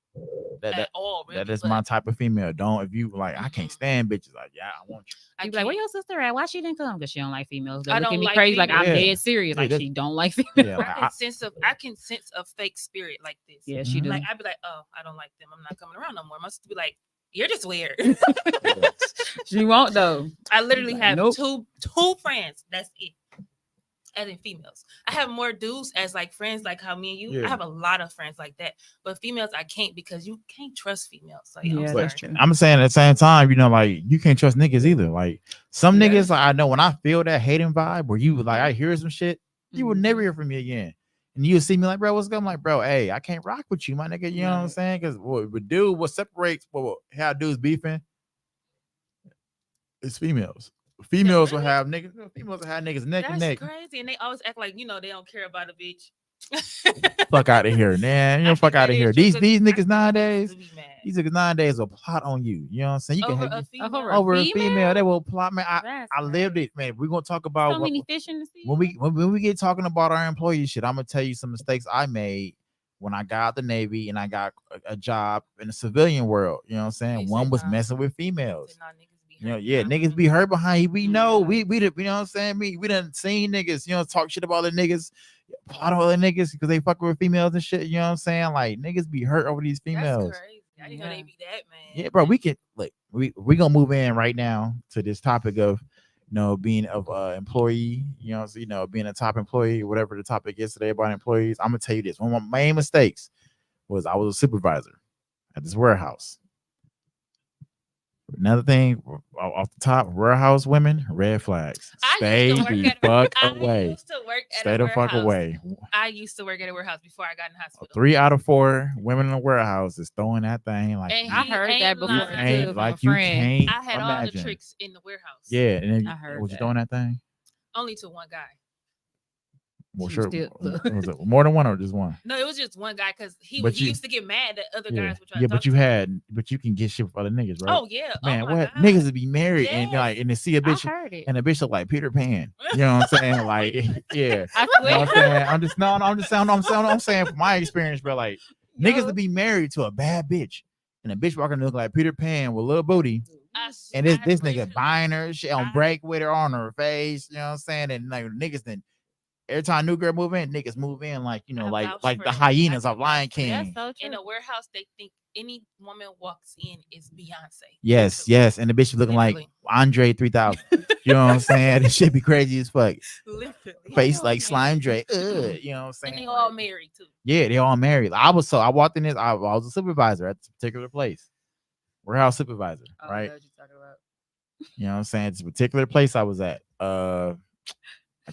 That at all. Really, that is but my type of female. Don't if you like, I can't stand bitches. Like, yeah, I want you. I You be like, where can't. your sister at? Why she didn't come? Because she don't like females. They I look don't at me like crazy, like I'm females. dead serious. Yeah, Like that's- she don't like females. Yeah, like, I can sense a fake spirit like this. Yeah, she Mhm. do. Like I'd be like, oh, I don't like them. I'm not coming around no more. My sister be like, you're just weird. She won't though. I literally Like, have nope. two friends. That's it. As in females, I have more dudes as like friends, like how me and you. Yeah. I have a lot of friends like that, but females I can't because you can't trust females. Like, Yeah, I'm that's sorry. true. I'm saying at the same time, you know, like you can't trust niggas either. Like some Yeah. niggas, like, I know when I feel that hating vibe where you like, I hear some shit, you will Mhm. never hear from me again. And you'll see me like, bro, what's good? I'm like, bro, hey, I can't rock with you, my nigga. You know what I'm Right. saying? Because what separates how dudes beefing is females. Females will really? have niggas. Females will have niggas neck and That's neck. crazy, and they always act like they don't care about a bitch. Fuck out of here, man. You know, I fuck think out that of here. is true, These 'cause these I niggas used nowadays, to be mad. these niggas nowadays will plot on you. You know what I'm saying? You can over have a female. over over a female, they will plot. Man, That's I lived it, man. We're gonna talk about so what, many fish in the sea. when we get talking about our employee shit. I'm gonna tell you some mistakes I made when I got out the Navy and I got a job in the civilian world. You know what I'm saying? You One said, was nah. messing with females. Said, nah, niggas be You know, hurt yeah, behind niggas be hurt behind you. We know, Yeah. we you know what I'm saying? We done seen niggas, you know, talk shit about the niggas, plot all the niggas because they fuck with females and shit. You know what I'm saying? Like niggas be hurt over these That's females. crazy. I didn't know Yeah. they be that man. Yeah, bro, we can like we gonna move in right now to this topic of being of employee, being a top employee, whatever the topic is today about employees. I'm gonna tell you this. One of my main mistakes was I was a supervisor at this warehouse. Another thing off the top, warehouse women, red flags. Stay the fuck away. Used to work at Stay a the fuck warehouse. away. I used to work at a warehouse before I got in the hospital. 3 out of 4 women in the warehouse is throwing that thing like And I he heard ain't that before lying. too ain't from like a you friend. can't I had all the imagine. tricks in the warehouse. Yeah, and then I heard was you that. throwing that thing? Only to one guy. Well, She sure. still- Was it more than one or just one? No, it was just one guy because he But he you- used to get mad that other Yeah, guys would try to yeah, talk but you to him. had, but you can get shit with other niggas, right? Oh yeah, Man, oh my what God. niggas would be married and Yes. like and to see a I bitch heard it. and a bitch look like Peter Pan. You know what I'm saying? Like, yeah. I You know swear. what I'm saying? I'm saying from my experience, bro. Like niggas to be married to a bad bitch, and a bitch walking to look like Peter Pan with a little booty, and this swear nigga to- buying her shit on I- break with her on her face. You know what I'm saying? And like niggas then every time new girl move in, niggas move in like I like vouch like for the it. hyenas I of can Lion vouch for it. King. That's so In true. a warehouse, they think any woman walks in is Beyonce. Yes, Literally. yes, and the bitch looking like Literally. Andre 3000. You know what I'm saying? This shit be crazy as fuck. Literally. Face like Slime Dre. You know what I'm And saying? they all Like, married too. yeah, they all married. I walked in this. I was a supervisor at this particular place. Warehouse supervisor, Oh, right? that's what you're talking about. You know what I'm saying? It's a particular place I was at. I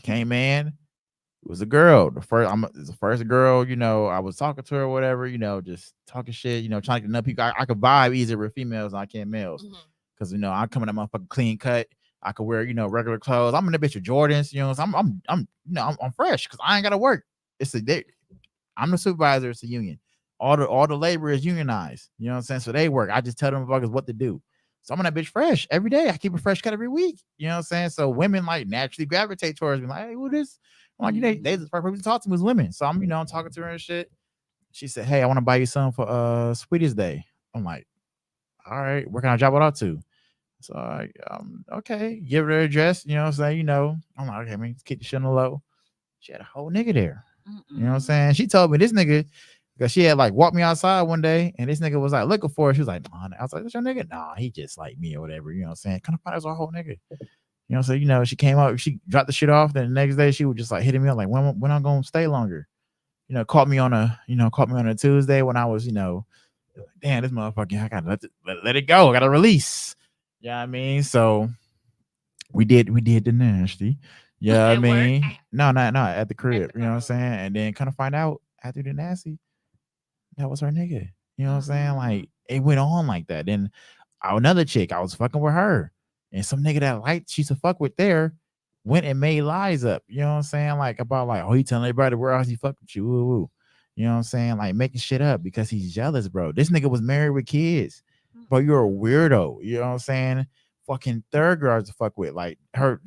came in. It was a girl. The first girl, I was talking to her, or whatever, just talking shit, trying to get enough people. I could vibe easier with females than I can males. Mhm. Cause I'm coming at motherfucking clean cut. I could wear, regular clothes. I'm in a bitch of Jordans, so I'm fresh because I ain't gotta work. I'm the supervisor, it's a union. All the labor is unionized, you know what I'm saying? So they work. I just tell them motherfuckers what to do. So I'm in that bitch fresh every day. I keep a fresh cut every week. You know what I'm saying? So women like naturally gravitate towards me, like, hey, who this? I'm like, they the first person to talk to me was women. So I'm, I'm talking to her and shit. She said, hey, I want to buy you something for Sweetest Day. I'm like, all right, where can I drop it off to? So I okay, give her the address, you know what I'm saying? I'm like, okay, man, keep the shit on the low. She had a whole nigga there. You know what I'm saying? She told me this nigga, because she had like walked me outside one day, and this nigga was like looking for her. She was like, nah. I was like, that's your nigga? Nah, he just like me or whatever. You know what I'm saying? Kind of find out our whole nigga. You know, so she came up, she dropped the shit off. Then the next day she was just like hitting me up, like, when I'm gonna stay longer. Caught me on a Tuesday when I was, damn, this motherfucker, I gotta let it go. I gotta release. Yeah, what I mean, so we did the nasty. Yeah, I At work? mean, no, at the crib. the You know what I'm crib. saying? And then kind of find out after the nasty, that was her nigga. You know what I'm saying? Like it went on like that. Then another chick, I was fucking with her, and some nigga that she used to fuck with there went and made lies up. You know what I'm saying? Like about like, oh, he telling everybody where else he fuck with you. Woo, woo. You know what I'm saying? Like making shit up because he's jealous, bro. This nigga was married with kids. Bro, you're a weirdo. You know what I'm saying? Fucking third girls to fuck with. Like her,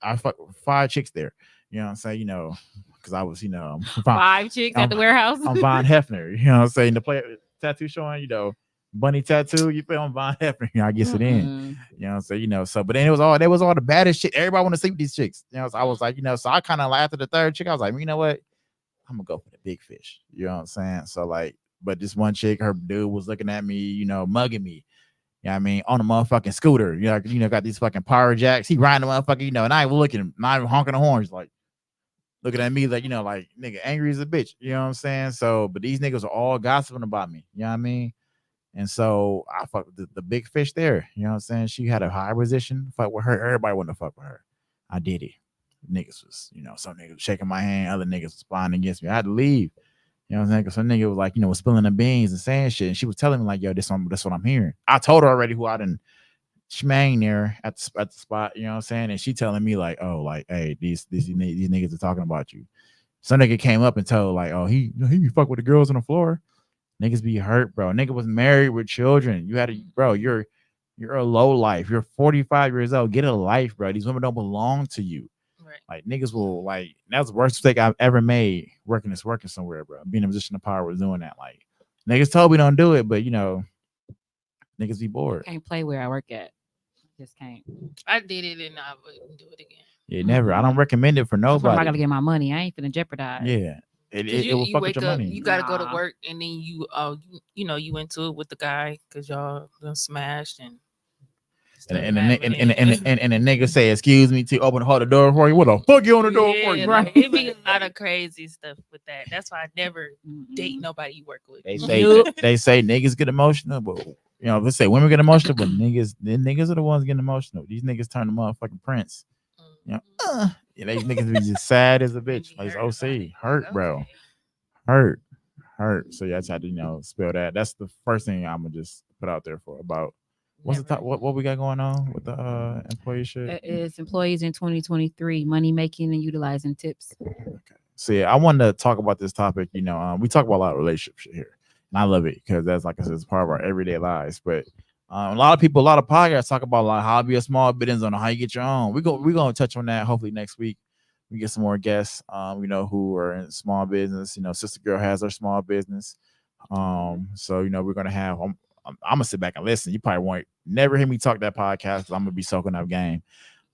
I fuck with 5 chicks there. You know what I'm saying? Because I was, I'm 5 chicks at the warehouse. I'm Von Hefner. You know what I'm saying? The player tattoo showing, bunny tattoo. You feel I'm Von Hefner. I guess it in. You know what I'm saying? So, but then it was all the baddest shit. Everybody want to sleep with these chicks. So I was like, so I kind of like after the third chick, I was like, you know what? I'm gonna go for the big fish. You know what I'm saying? So like, but this one chick, her dude was looking at me, mugging me. You know what I mean? On a motherfucking scooter. Got these fucking power jacks. He riding the motherfucker, and I ain't looking, not even honking the horns, like looking at me like, like nigga angry as a bitch. You know what I'm saying? So, but these niggas are all gossiping about me. You know what I mean? And so I fuck with the big fish there. You know what I'm saying? She had a high position. Fuck with her. Everybody wanted to fuck with her. I did it. Niggas was, some niggas shaking my hand. Other niggas was plotting against me. I had to leave. You know what I'm saying? Because some nigga was like, was spilling the beans and saying shit. And she was telling me like, yo, that's what I'm hearing. I told her already who I done schmang there at the spot. You know what I'm saying? And she telling me like, oh, like, hey, these niggas are talking about you. Some nigga came up and told like, oh, he fuck with the girls on the floor. Niggas be hurt, bro. Nigga was married with children. You had to, bro, you're a low life. You're 45 years old. Get a life, bro. These women don't belong to you. Right. Like niggas will like, that's the worst mistake I've ever made working somewhere, bro. Being in a position of power was doing that. Like niggas told me don't do it, but niggas be bored. Can't play where I work at. Just can't. I did it and I wouldn't do it again. Yeah, never. I don't recommend it for That's why I nobody. gotta get my money. I ain't finna jeopardize. Yeah, it Cause will you fuck with wake your up, money. you gotta go to Nah. work, and then you into it with the guy because y'all done smashed and stuff And the happening. and the nigga say, "Excuse me," to hold the door for you. What the fuck you on the door for Yeah, you? like, it be a lot of crazy stuff with that. That's why I never date Mm-mm. nobody you work with. They say Yup. they say niggas get emotional, but let's say women get emotional, but niggas are the ones getting emotional. These niggas turn the motherfucking prince. You know, these niggas be just sad as a They bitch. be Like hurt about OC, it. hurt, Like, bro, okay. hurt. So yeah, I just had to spell that. That's the first thing I'm gonna just put out there for about what's the Never. top. What we got going on with the employee shit? It's employees in 2023, money making and utilizing tips. So yeah, I wanted to talk about this topic. We talk about a lot of relationship shit here, and I love it because that's like I said, it's part of our everyday lives. But a lot of podcasts talk about like how to be a small business owner, how you get your own. We're gonna touch on that hopefully next week. We get some more guests, who are in small business. Sister Girl has her small business. So we're gonna have. I'm gonna sit back and listen. You probably won't never hear me talk that podcast because I'm gonna be soaking up game.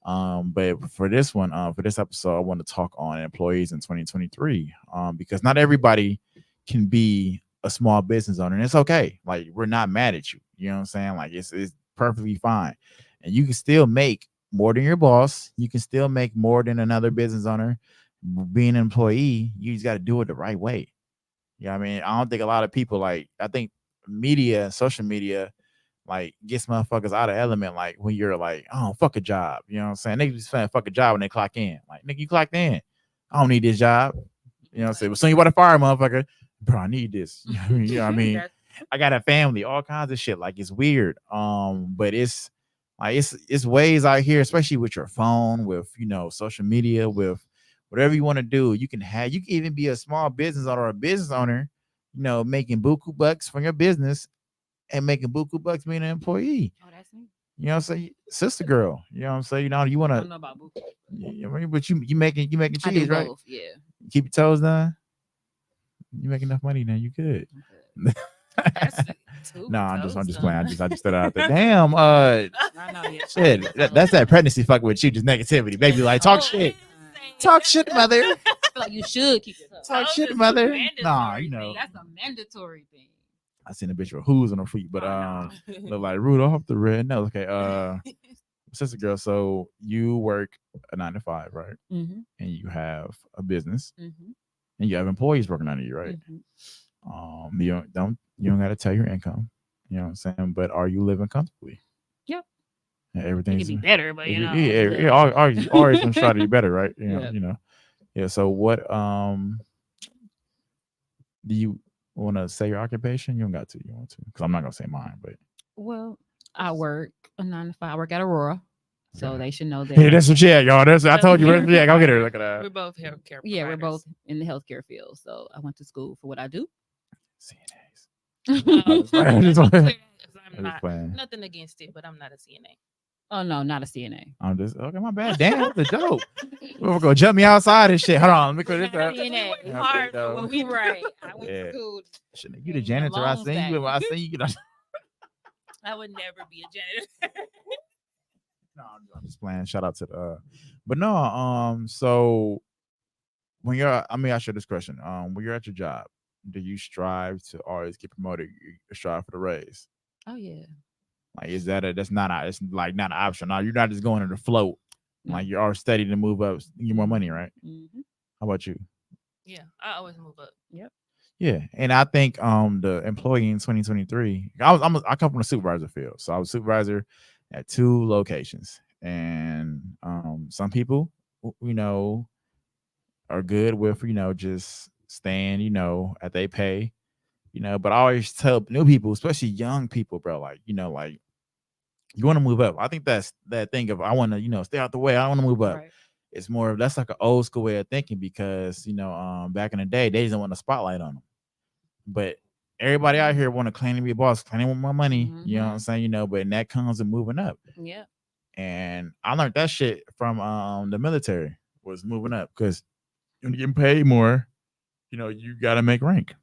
But for this one, for this episode, I want to talk on employees in 2023. Because not everybody can be a small business owner, and it's okay. Like we're not mad at you. You know what I'm saying? Like it's perfectly fine, and you can still make more than your boss. You can still make more than another business owner. Being an employee, you just got to do it the right way. I mean, I don't think a lot of people I think media and social media like gets motherfuckers out of element. Like when you're like, oh, fuck a job. You know what I'm saying? They just saying fuck a job when they clock in. Like, nigga, you clocked in. I don't need this job. You know what I'm saying? But soon you want to fire, motherfucker. Bro, I need this. You know what I mean? I got a family, all kinds of shit. Like it's weird. But it's like it's ways out here, especially with your phone, with social media, with whatever you want to do. You can even be a small business owner or a business owner, making buku bucks from your business and making buku bucks being an employee. Oh, that's me. You know what I'm saying? Sister girl. You know what I'm saying? You I wanna don't know about buku. but you making I do cheese, right? both. Yeah. Keep your toes down. You make enough money now, you good. That's No, I'm just toes playing. done. I just threw that out there. Damn, I know. Yeah. shit. That's that pregnancy fucking with you, just negativity. Baby, like talk shit. Talk shit, mother. I feel like you should keep it up. Talk Toes shit, is mother. mandatory Nah, thing. That's a mandatory thing. I seen a bitch with who's on her feet, but look like Rudolph the Red Nose. Okay, sister girl. So you work a 9 to 5, right? Mm-hmm. And you have a business, Mm-hmm. and you have employees working under you, right? Mm-hmm. You don't got to tell your income. You know what I'm saying? But are you living comfortably? Yep. And It everything's could be better, but you know. yeah. Always gonna try to be better, right? Yeah. Yeah. So what do you want to say your occupation? You don't got to. You want to? Because I'm not gonna say mine, but Well, I work a 9 to 5. I work at Aurora, so Okay. they should know that. hey, that's what y'all. I told you, yeah, go get her. Look at We're that. both healthcare. Yeah, we're providers. both in the healthcare field. So I went to school for what I do. CNAs. Oh, just playing, let me just playing. clear that, 'cause I'm I'm just not playing. nothing against it, but I'm not a CNA. Oh no, not a CNA. I'm just okay. My bad. Damn, that's a joke. We're gonna jump me outside and shit. Hold on, let me clear this Not up. a CNA. Yeah, Hard no. for what we Right. I went Yeah. to school. Shit, you the janitor. I seen you. I seen you. I would never be a janitor. No, I'm just playing. Shout out to the but no, so when you're let me ask you this question. When you're at your job, do you strive to always get promoted? You strive for the raise? Oh yeah. Like is that it's not an option. Now you're not just going to the float. No. Like you're all steady to move up, get more money, right? Mm-hmm. How about you? Yeah, I always move up. Yeah, and I think the employee in 2023, I come from the supervisor field, so I was supervisor at 2 locations, and some people, are good with just staying, at they pay, but I always tell new people, especially young people, bro, like like you want to move up. I think that's that thing of I want to stay out the way. I want to move up. Right. It's more of that's like an old school way of thinking because back in the day they didn't want the spotlight on them. But everybody out here want to claim to be a boss, claim with more money. You know what I'm saying? But that comes with moving up. Yeah. And I learned that shit from the military was moving up because when you're getting paid more, you gotta make rank.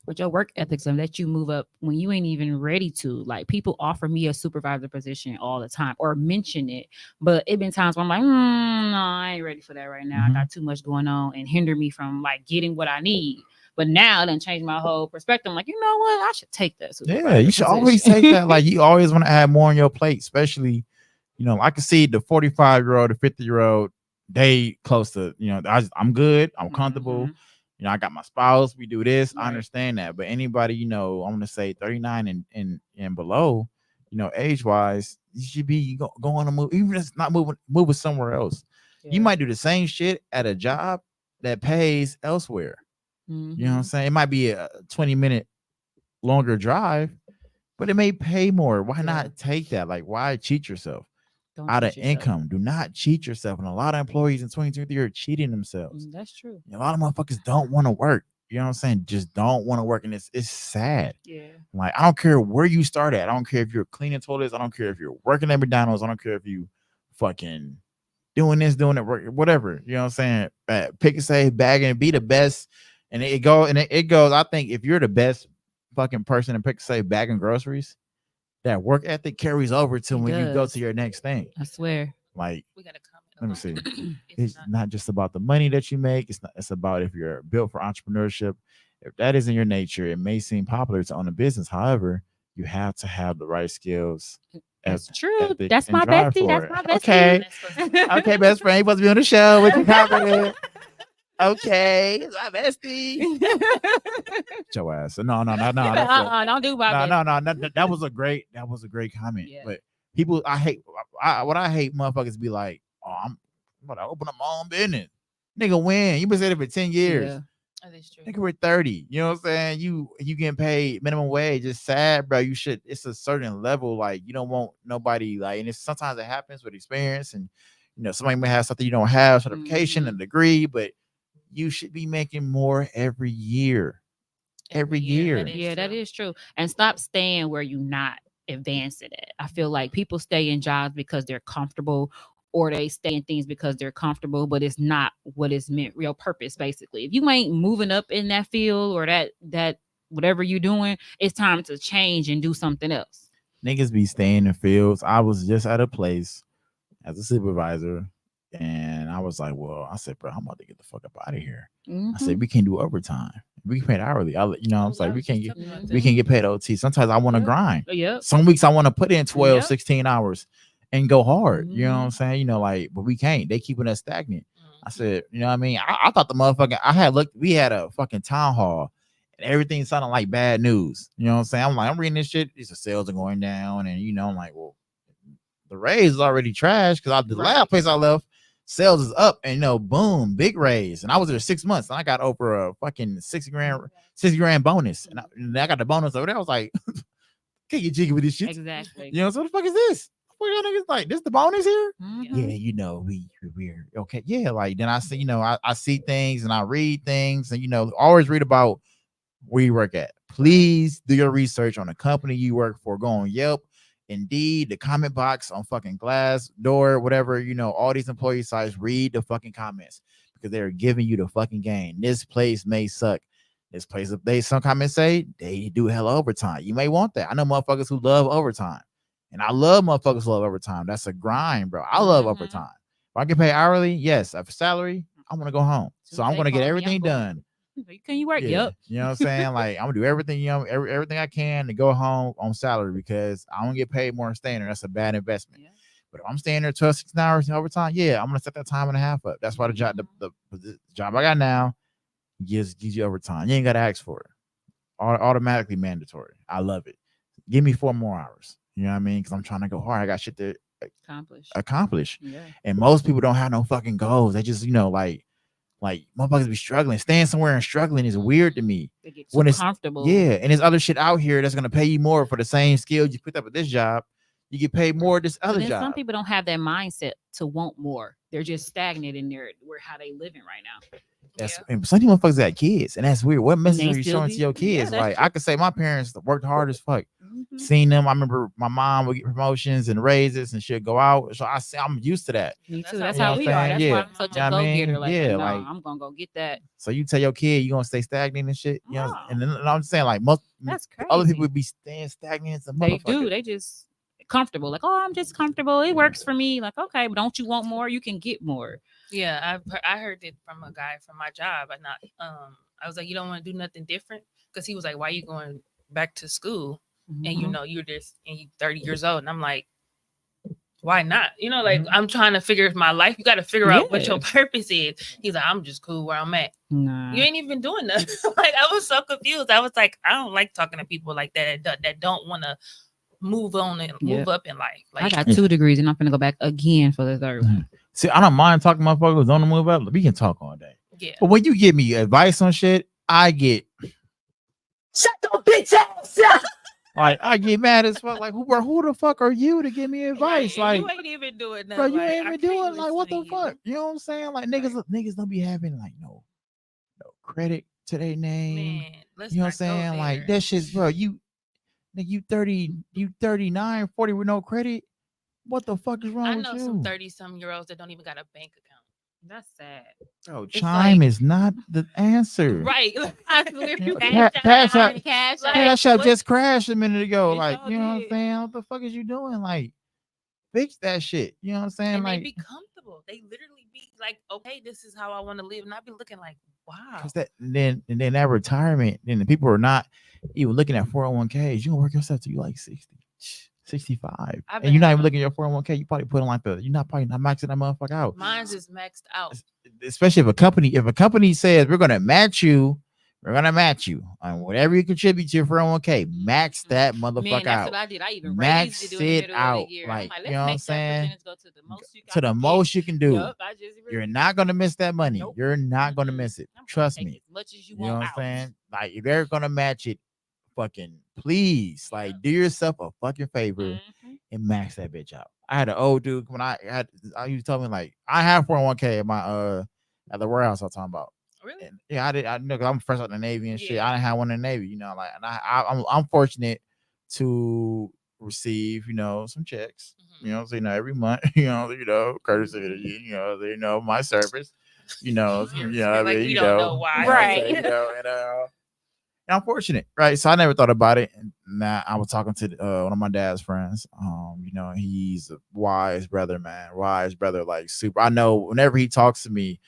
But your work ethics and let you move up when you ain't even ready to. Like people offer me a supervisor position all the time or mention it, but it been times where I'm like, no, I ain't ready for that right now. I got too much going on and hinder me from like getting what I need. But now it done changed my whole perspective. I'm like, you know what? I should take that. Yeah, you should always take that. Like you always want to add more on your plate, especially, you know, I can see the 45-year-old, the 50-year-old, they close to, you know, I'm good, I'm comfortable. You know, I got my spouse, we do this. I understand that. But anybody, you know, I'm gonna say 39 and below, you know, age-wise, you should be going to move, even if it's not moving somewhere else. You might do the same shit at a job that pays elsewhere. You know what I'm saying? It might be a 20-minute longer drive, but it may pay more. Why not take that? Like, why cheat yourself out of income? Do not cheat yourself. And a lot of employees in 2023 are cheating themselves. That's true. A lot of motherfuckers don't want to work. You know what I'm saying? Just don't want to work. And it's sad. Yeah. Like, I don't care where you start at. I don't care if you're cleaning toilets. I don't care if you're working at McDonald's. I don't care if you fucking doing this, doing that, whatever. You know what I'm saying? Pick and save, bag, and be the best. And it goes. I think if you're the best fucking person in pick and save, bagging groceries, that work ethic carries over to when you go to your next thing. I swear. Like, we got to comment. Let me see. It's not just about the money that you make. It's about if you're built for entrepreneurship. If that is in your nature, it may seem popular to own a business. However, you have to have the right skills. That's true. That's my bestie. That's my bestie. Okay. Okay, best friend. You supposed to be on the show with your confidence. Okay, it's my bestie. Your ass. No. Don't do my no. That was a great comment. Yeah. But people, I hate motherfuckers be like, oh, I'm about to open up my own business. Nigga, when you been saying it for 10 years. Yeah. Oh, that's true. Nigga, we're 30. You know what I'm saying? You getting paid minimum wage. It's sad, bro. You should. It's a certain level. Like, you don't want nobody like. And sometimes it happens with experience, and you know somebody may have something you don't have, certification, a degree, but you should be making more every year. Every year. That is true. And stop staying where you're not advancing it. I feel like people stay in jobs because they're comfortable, or they stay in things because they're comfortable, but it's not what is meant real purpose. Basically, if you ain't moving up in that field or that whatever you're doing, it's time to change and do something else. Niggas be staying in fields. I was just at a place as a supervisor, and I was like, well, I said, bro, I'm about to get the fuck up out of here. I said, we can't do overtime. We can pay hourly. I was like, we can't get paid OT. Sometimes I want to grind. Some weeks I want to put in 12, 16 hours and go hard. You know what I'm saying? You know, like, but we can't. They keeping us stagnant. I said, you know what I mean? I thought the motherfucking, we had a fucking town hall and everything sounded like bad news. You know what I'm saying? I'm like, I'm reading this shit. These sales are going down. And, you know, I'm like, well, the raise is already trash because the last place I left, sales is up, and you know, boom, big raise. And I was there 6 months, and I got over a fucking $60,000 bonus. And I got the bonus over there. I was like, can't get jiggy with this shit. Exactly. You know, so what the fuck is this? What y'all niggas like? This the bonus here? Yeah, you know, we're okay. Yeah, like then I see, you know, I see things and I read things, and you know, always read about where you work at. Please do your research on the company you work for. Go on Yelp, Indeed, the comment box on fucking Glassdoor, whatever, you know, all these employee sites. Read the fucking comments because they're giving you the fucking game. This place may suck. This place, some comments say they do hella overtime. You may want that. I know motherfuckers who love overtime, and I love motherfuckers who love overtime. That's a grind, bro. I love overtime. If I get paid hourly, yes. If salary, I want to go home, so I'm gonna get everything done. Can you work? Yeah. You know what I'm saying? Like, I'm gonna do everything, you know, everything I can to go home on salary because I don't get paid more than staying there. That's a bad investment. Yeah. But if I'm staying there 12, 16 hours overtime, yeah, I'm gonna set that time and a half up. That's why the job I got now gives you overtime. You ain't gotta ask for it. Automatically mandatory. I love it. Give me 4 more hours. You know what I mean? Because I'm trying to go hard. I got shit to accomplish. Yeah. And most people don't have no fucking goals. They just, you know, like motherfuckers be struggling. Staying somewhere and struggling is weird to me. They get when it's comfortable. Yeah, and there's other shit out here that's gonna pay you more for the same skills you picked up at this job. You get paid more at this other job. Some people don't have that mindset to want more. They're just stagnant in their how they living right now. That's and some motherfuckers got kids, and that's weird. What message are you showing to your kids? Like, I could say my parents worked hard as fuck. Mhm. seen them. I remember my mom would get promotions and raises and she'd go out. So I'm used to that. Me That's too. how That's we how are. we You know what are. I'm That's saying? why Yeah. I'm such You know a what I go-getter. mean? Like, Yeah, no, like- I'm gonna go get that. So you tell your kid you gonna stay stagnant and shit. You know, No. and then I'm just saying like most That's crazy. other people would be staying stagnant as a They do. motherfucker. They just comfortable. Like, oh, I'm just comfortable. It works for me. Like, okay, but don't you want more? You can get more. Yeah, I heard it from a guy from my job, and I was like, you don't want to do nothing different, because he was like, why you going back to school and you Mhm. know you're just and you 30 years old, and I'm like, why not? You know, like Mhm. I'm trying to figure my life. You got to figure out what your Yeah. purpose is. He's like, I'm just cool where I'm at. Nah. You ain't even doing nothing. Like I was so confused. I was like, I don't like talking to people like that don't want to move on and move up in life. I Like got 2 degrees and I'm gonna go back again for the third one. See, I don't mind talking to motherfuckers on the move up. We can talk all day. yeah. But when you give me advice on shit, I get Shut your bitch ass up. like I get mad as fuck. Like who the fuck are you to give me advice? Right, Like, you ain't even doing nothing. bro, you like, ain't I even can't doing like what the listen to you. fuck? You know what I'm saying? Like niggas don't be having like no credit to their name. Man, let's You know what I'm not go saying? Like there. that shit's bro. You 39, 40 with no credit. What the fuck is wrong I with know you? some 30-some-year-olds that don't even got a bank account. That's sad. Bro, It's Chime like- is not the answer. Right. I swear Yeah, you Cash App- Cash like, Cash App what- just crashed a minute ago. It Like, sure you know what I'm did. saying? What the fuck is you doing? Like, fix that shit. You know what I'm saying? and Like, they be comfortable. They literally be like, okay, this is how I want to live. And I be looking like, wow. because and then that retirement, then the people are not even looking at 401ks. You gonna work yourself till you like 60, 65. I've And been you're not even having- looking at your 401k. You probably putting like probably not maxing that motherfucker out. Mine's is maxed out. Especially if a company says we're gonna match you on whatever you contribute to your 401k, max that motherfucker Man, that's out. what I did. I even Max raised it in the it middle out, of the year. like, I'm like, you let's know what I'm make that saying? percentage go to the most you To the can most you can do. Yup, I just You're really- not gonna miss that money. Nope. You're not gonna Mm-mm. miss it. I'm gonna Trust take me. as much as you You know want what I'm out. saying? Like if they're gonna match it, fucking please, like Yeah. do yourself a fucking favor Mhm. and max that bitch out. I had an old dude when I used to tell me like I have 401k at my at the warehouse I was talking about. Really? And yeah, I know 'cause I'm fresh out of the Navy and shit. Yeah. I didn't have one in the Navy, you know, like and I'm fortunate to receive, some checks. Mhm. You know, so every month, courtesy of my service, Like, we you don't know, know why. you know what I'm Right. saying, and I'm fortunate, right? So I never thought about it. And now I was talking to one of my dad's friends. He's a wise brother, man. Wise brother, like super. I know whenever he talks to me,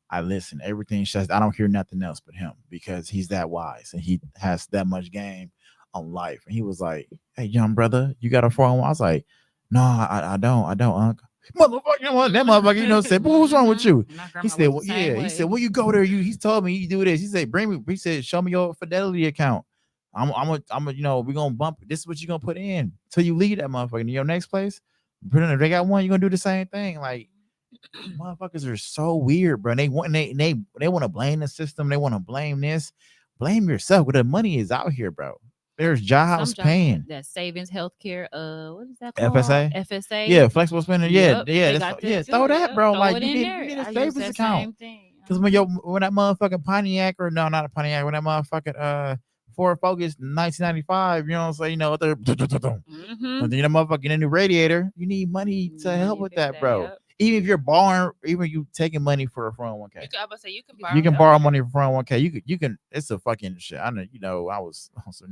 I listen. Everything he says, I don't hear nothing else but him because he's that wise and he has that much game on life. And he was like, "Hey, young brother, you got a 401?" I was like, "No, I don't, Unc." Motherfucker, that motherfucker, said, "But what's wrong with you?" My He grandma said, was "Well, the same yeah." He way. said, "When you go there, he's told me you do this." He said, "Bring me." He said, "Show me your Fidelity account. I'm we're gonna bump. This is what you're gonna put in till you leave that motherfucker. In your next place, put in. They got one. You're gonna do the same thing. Like motherfuckers are so weird, bro. They want to blame the system. They want to blame this. Blame yourself. But the money is out here, bro. There's jobs Some jobs paying. that savings healthcare. What is that called? FSA? FSA. Yeah, flexible spending. Yeah, Yup, yeah, they that's got yeah. that too. Throw that, Yup, bro. throw Like it you in need there. a I use savings that account. same thing. Because when that motherfucking Pontiac or no, not a Pontiac, when that motherfucking Ford Focus 1995, you know what I'm saying? They're Mhm. and then the motherfucking a new radiator. You need money to help with that, bro. Even if you're borrowing, even you taking money for a 401k. You can, I was about to say, you can borrow. You can that. borrow money for 401k. You can. It's a fucking shit. I know. I was also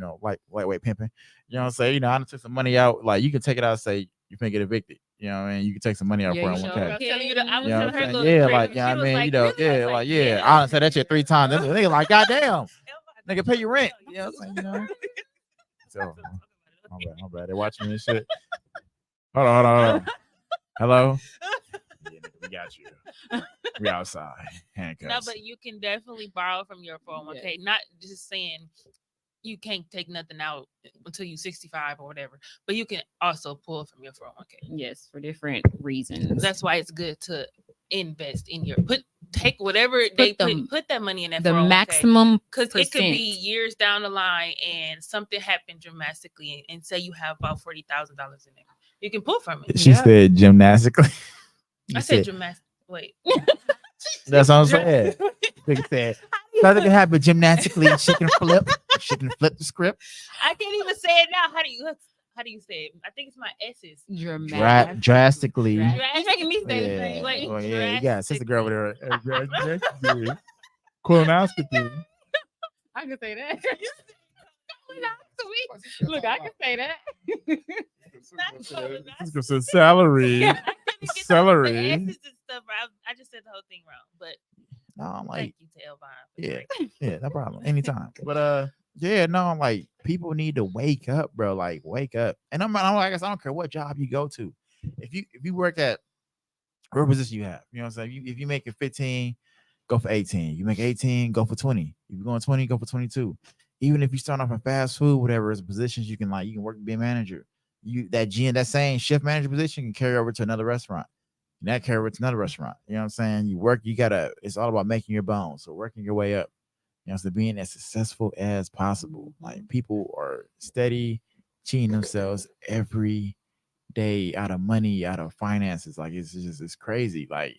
lightweight pimping. You know what I'm saying? I took some money out. Like you can take it out. And say you finna get evicted. You know what I mean? You can take some money out Yeah, for you 401k. sure I was telling you that. I was You know telling what her I'm saying? little Yeah, trick, like and you know she what I was mean? like, Yeah, really? I was like yeah. I done said that shit 3 times. They like, goddamn, nigga, pay your rent. You know what I'm saying? So my bad. They watching this shit. Hold on. Hello. Yeah, nigga, we got you. We outside. Handcuffs. No, but you can definitely borrow from your 401k. Not just saying you can't take nothing out until you 65 or whatever, but you can also pull from your 401k. Yes, for different reasons. That's why it's good to invest in your take whatever put that money in that the 401k. maximum Because it could be percent. years down the line and something happened dramatically and say you have about $40,000 in there. You can pull from it. She Yeah. said gymnastically. I said dramatic. Wait. That's what I'm saying. Nigga said nothing can happen gymnastically. She can flip. She can flip the script. I can't even say it now. How do you say it? I think it's my S's. Dramatic. Drastically. You're making me say the Yeah. same way. Oh, yeah. You got sister girl over there. Colonoscopy. I can say that. Look, I can say that. Let's go to salary. I couldn't get Celery. the S's and stuff. I just said the whole thing wrong. But No, I'm like, thank you to Elvine. for yeah, correcting. yeah, no problem. Anytime. But yeah, no, I'm like, people need to wake up, bro. Like, wake up. And I'm like, I don't care what job you go to. If you work at whatever position you have, you know what I'm saying? If you make it 15, go for 18. You make 18, go for 20. If you're going 20, go for 22. Even if you start off in fast food, whatever is positions you can work to be a manager. That same shift manager position can carry over to another restaurant. And that carry over to another restaurant. You know what I'm saying? It's all about making your bones. So working your way up. You know, so being as successful as possible. Like people are steady cheating themselves every day out of money, out of finances. Like it's crazy. Like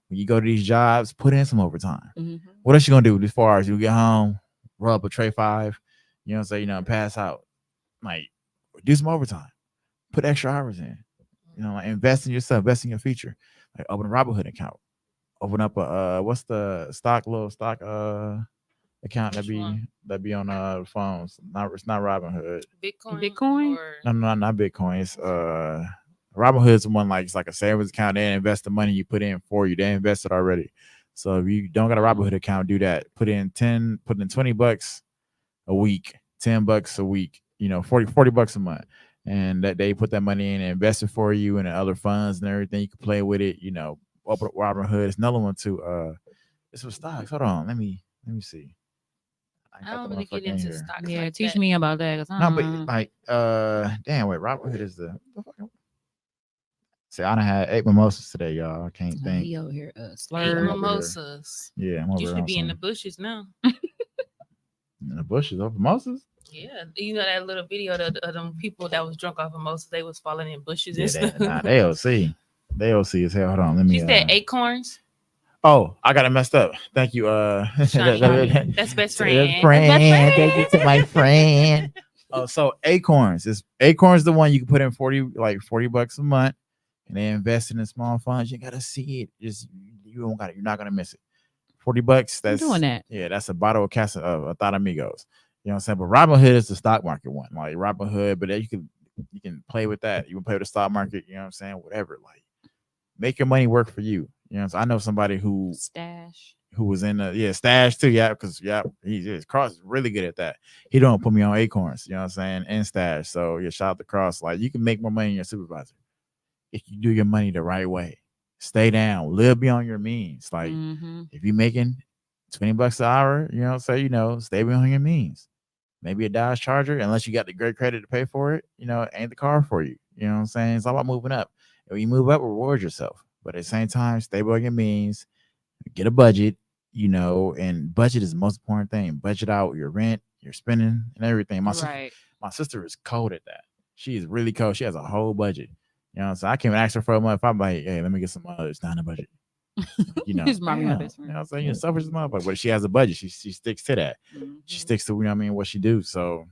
when you go to these jobs, put in some overtime. Mm-hmm. What else you gonna do as far as you get home, roll up a tray 5, you know what I'm saying, pass out. Like do some overtime, put extra hours in, like invest in yourself, invest in your future. Like open a Robinhood account, open up a what's the stock account Which one? that be on phones. It's not Robinhood. Bitcoin? No, not Bitcoin. It's Robinhood's one it's like a savings account. They invest the money you put in for you. They invested already. So if you don't got a Robinhood account, do that. Put in $20 a week, $10 a week, $40 a month. And that they put that money in and invest it for you and other funds and everything. You can play with it, open up Robinhood. It's another one too. It's with stocks. Hold on. Let me see. I don't really get into stocks. Yeah, like teach that. me about that. No, but damn, wait, Robinhood is the see, I done had 8 mimosas today, y'all. I can't think. He over here 8 slurred. mimosas. Yeah, I'm over You here should on be in the some- bushes now. in the bushes of mimosas. Yeah, you know that little video of them people that was drunk off mimosas, they was falling in bushes Yeah, and stuff. they OC. They OC as hell. Hold on, let me. She said acorns. Oh, I got it messed up. Thank you. Shawnee. That's best friend. Thank you to my friend. Oh, so Acorns the one you can put in $40 a month, and they invest in small funds. You gotta see it. You're not gonna miss it. $40. That's doing that. Yeah, that's a bottle of Casa of Amigos. You know what I'm saying? But Robinhood is the stock market one, like Robinhood. But you can play with that. You can play with the stock market. You know what I'm saying? Whatever. Like, make your money work for you. You know, so I know somebody who was in Stash too. Yeah, because his Cross is really good at that. He don't put me on Acorns. You know what I'm saying? And Stash. So yeah, shout out to Cross. Like, you can make more money than your supervisor if you do your money the right way. Stay down, live beyond your means. Like, if you're making $20 an hour, stay beyond your means. Maybe a Dodge Charger, unless you got the great credit to pay for it, ain't the car for you. You know what I'm saying? It's all about moving up. And when you move up, reward yourself. But at the same time, stay beyond your means, get a budget, and budget is the most important thing. Budget out your rent, your spending, and everything. My sister is cold at that. She is really cold. She has a whole budget. So I can't even ask her for a month. I'm like, hey, let me get some it's not in the budget. His mommy my best friend. I'm saying, selfish as motherfucker, but she has a budget. She sticks to that. She sticks to what she do. So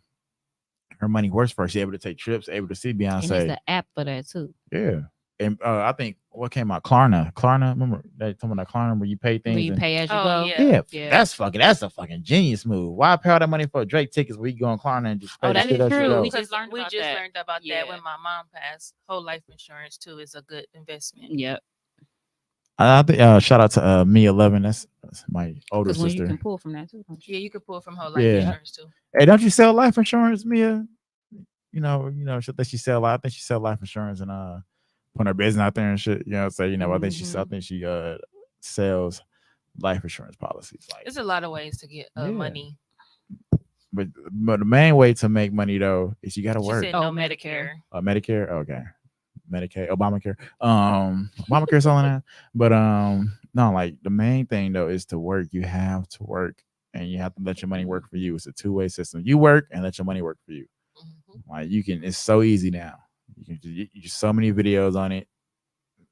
her money works for her. She's able to take trips, able to see Beyonce. And there's an app for that too. Yeah. And I think what came out, Klarna, remember they talking about Klarna where you pay things. Where you pay as you go. Yeah. That's a fucking genius move. Why pay all that money for Drake tickets where you go on Klarna and just pay that is true. We just learned about that when my mom passed. Whole life insurance too is a good investment. Yep. I think shout out to me 11. That's my older sister. You can pull from that too. Yeah, you can pull from whole life insurance too. Hey, don't you sell life insurance, Mia? I think she sell life insurance and put her business out there and shit. I think she sells life insurance policies. Like, there's a lot of ways to get money. But the main way to make money though is you got to work. Said no Medicare. Medicare, okay. Medicaid, Obamacare. Obamacare's all in that. But no, like the main thing though is to work. You have to work, and you have to let your money work for you. It's a two-way system. You work and let your money work for you. Like it's so easy now. You just so many videos on it,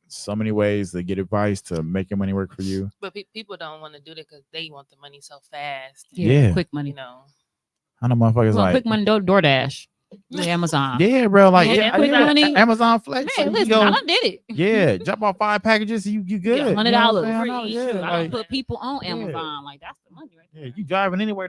so many ways to get advice to make your money work for you. But people don't want to do that because they want the money so fast. Yeah. Quick money. I know motherfuckers Well, like, quick money DoorDash, with Amazon. yeah, bro, like Yeah, quick money. Amazon Flex. Man, you listen, go- I done did it. yeah, drop off 5 packages, you good. Yeah, You know what I'm $100 saying? I for know, each. yeah, I like, don't put people on Yeah. Amazon. Like that's the money right there. yeah, you driving anywhere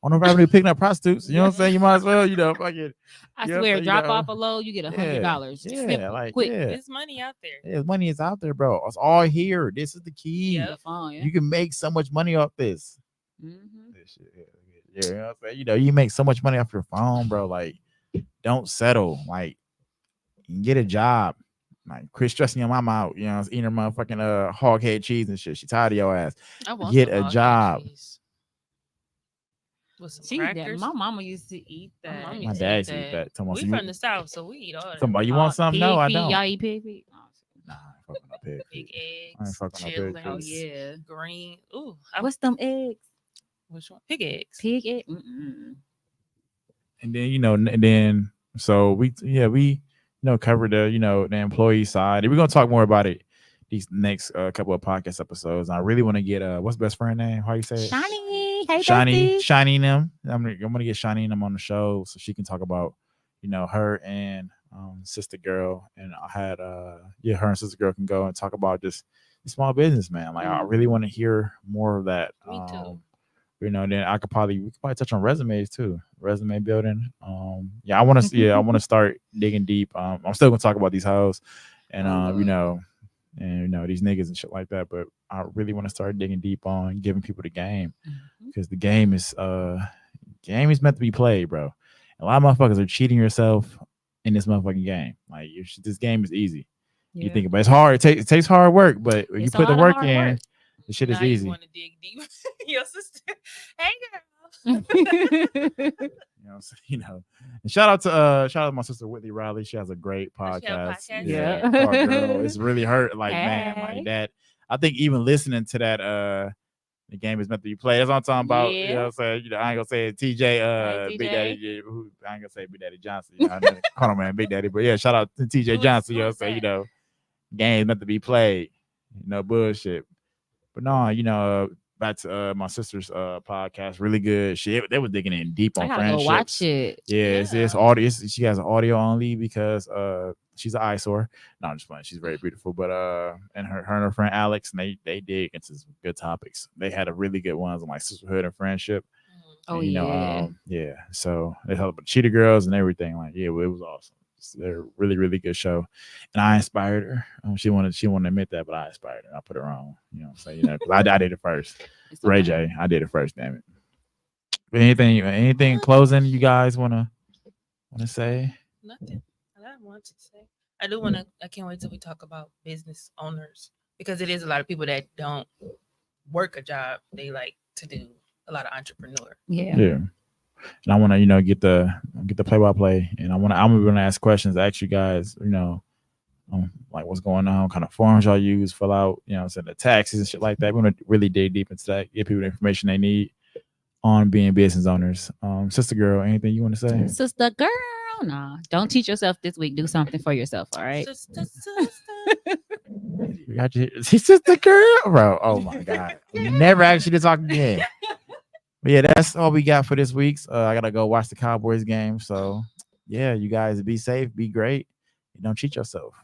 on the avenue picking up prostitutes. You know what I'm saying? You might as well, fucking. I Yeah, swear, so, drop off a load, you get $100. Yeah, Simple, like, quick. yeah. There's money out there. Yeah, money is out there, bro. It's all here. This is the key. Yep. The phone, yeah. You can make so much money off this. Mhm. This shit, yeah, you know what I'm saying? You make so much money off your phone, bro. Like, don't settle. Like, get a job. Like, quit stressing your mama out. Eating her motherfucking hog head cheese and shit. She tired of your ass. I want Get some a hog-head job. cheese. With some She crackers. my mama used to eat My that. mom My used to dad eat used to eat that. Talking about We some- from the south, so we eat all that. talking about, you want something? No, I Pig feet, don't. Y'all eat pig feet? Nah, I ain't fucking no pig. Big feet. I ain't eggs, fucking no pig chitlins, Oh feet. yeah. green. Ooh, What's them eggs? which one? Pig eggs. Pig egg? Mm-mm. And then so we covered the employee side. And we're gonna talk more about it these next couple of podcast episodes. And I really want to get what's best friend name? How you say it? Shiny. Hey, Shiny, bestie. Shiny and them. I'm gonna get Shiny and them on the show so she can talk about her and sister girl. And I had her and sister girl can go and talk about just small business, man. Like I really want to hear more of that. Me too. Then we could probably touch on resumes too, resume building. I want to start digging deep. I'm still gonna talk about these hoes and these niggas and shit like that, but I really want to start digging deep on giving people the game because the game is meant to be played, bro. A lot of motherfuckers are cheating yourself in this motherfucking game. Like this game is easy. Yeah. You think about it, it's hard. It takes hard work, but when you It's a put the lot of work hard in, work. the shit is Now easy. You want to dig deep. Your sister. Hey girl. And shout out to my sister Whitney Riley. She has a great Does she have a podcast. podcast? Yeah. called Girl. It's really hurt. Like man, Hey. like that. I think even listening to that, the game is meant to be played. That's what I'm talking about. You know what I'm saying? I ain't gonna say TJ, Hey, Big TJ. Daddy. I ain't gonna say Big Daddy Johnson. I know, hold on, man, Big Daddy. But yeah, shout out to TJ Who is- Johnson. who You know what I'm is saying? that? Game is meant to be played. Bullshit. But no, back to my sister's podcast. Really good shit. They was digging in deep I on gotta friendships. go watch it. Yeah, it's Yeah. audio. She has an audio only because she's an eyesore. No, I'm just playing. She's very beautiful. But and her and her friend Alex, and they dig into some good topics. They had a really good ones on like sisterhood and friendship. Oh And, yeah. So they talked about cheetah girls and everything. Like, yeah, it was awesome. They're a really, really good show. And I inspired her. She wanted to admit that, but I inspired her. I put her on. You know what I'm saying? 'Cause I did it first. It's Ray okay. J, I did it first, damn it. But anything closing you guys wanna say? Nothing. I don't want to say. I do want to. I can't wait till we talk about business owners because it is a lot of people that don't work a job. They like to do a lot of entrepreneur. Yeah. Yeah. And I want to, get the play-by-play, and I'm gonna ask questions, ask you guys, like what's going on, what kind of forms y'all use, fill out, send the taxes and shit like that. We're gonna really dig deep into that, give people the information they need on being business owners. Sister girl, anything you want to say? Sister girl. Nah. Don't cheat yourself this week. Do something for yourself. All right. Sister. We got you, sister girl, bro. Oh my god, never actually to talk again. But yeah, that's all we got for this week's. I gotta go watch the Cowboys game. So yeah, you guys be safe, be great, and don't cheat yourself.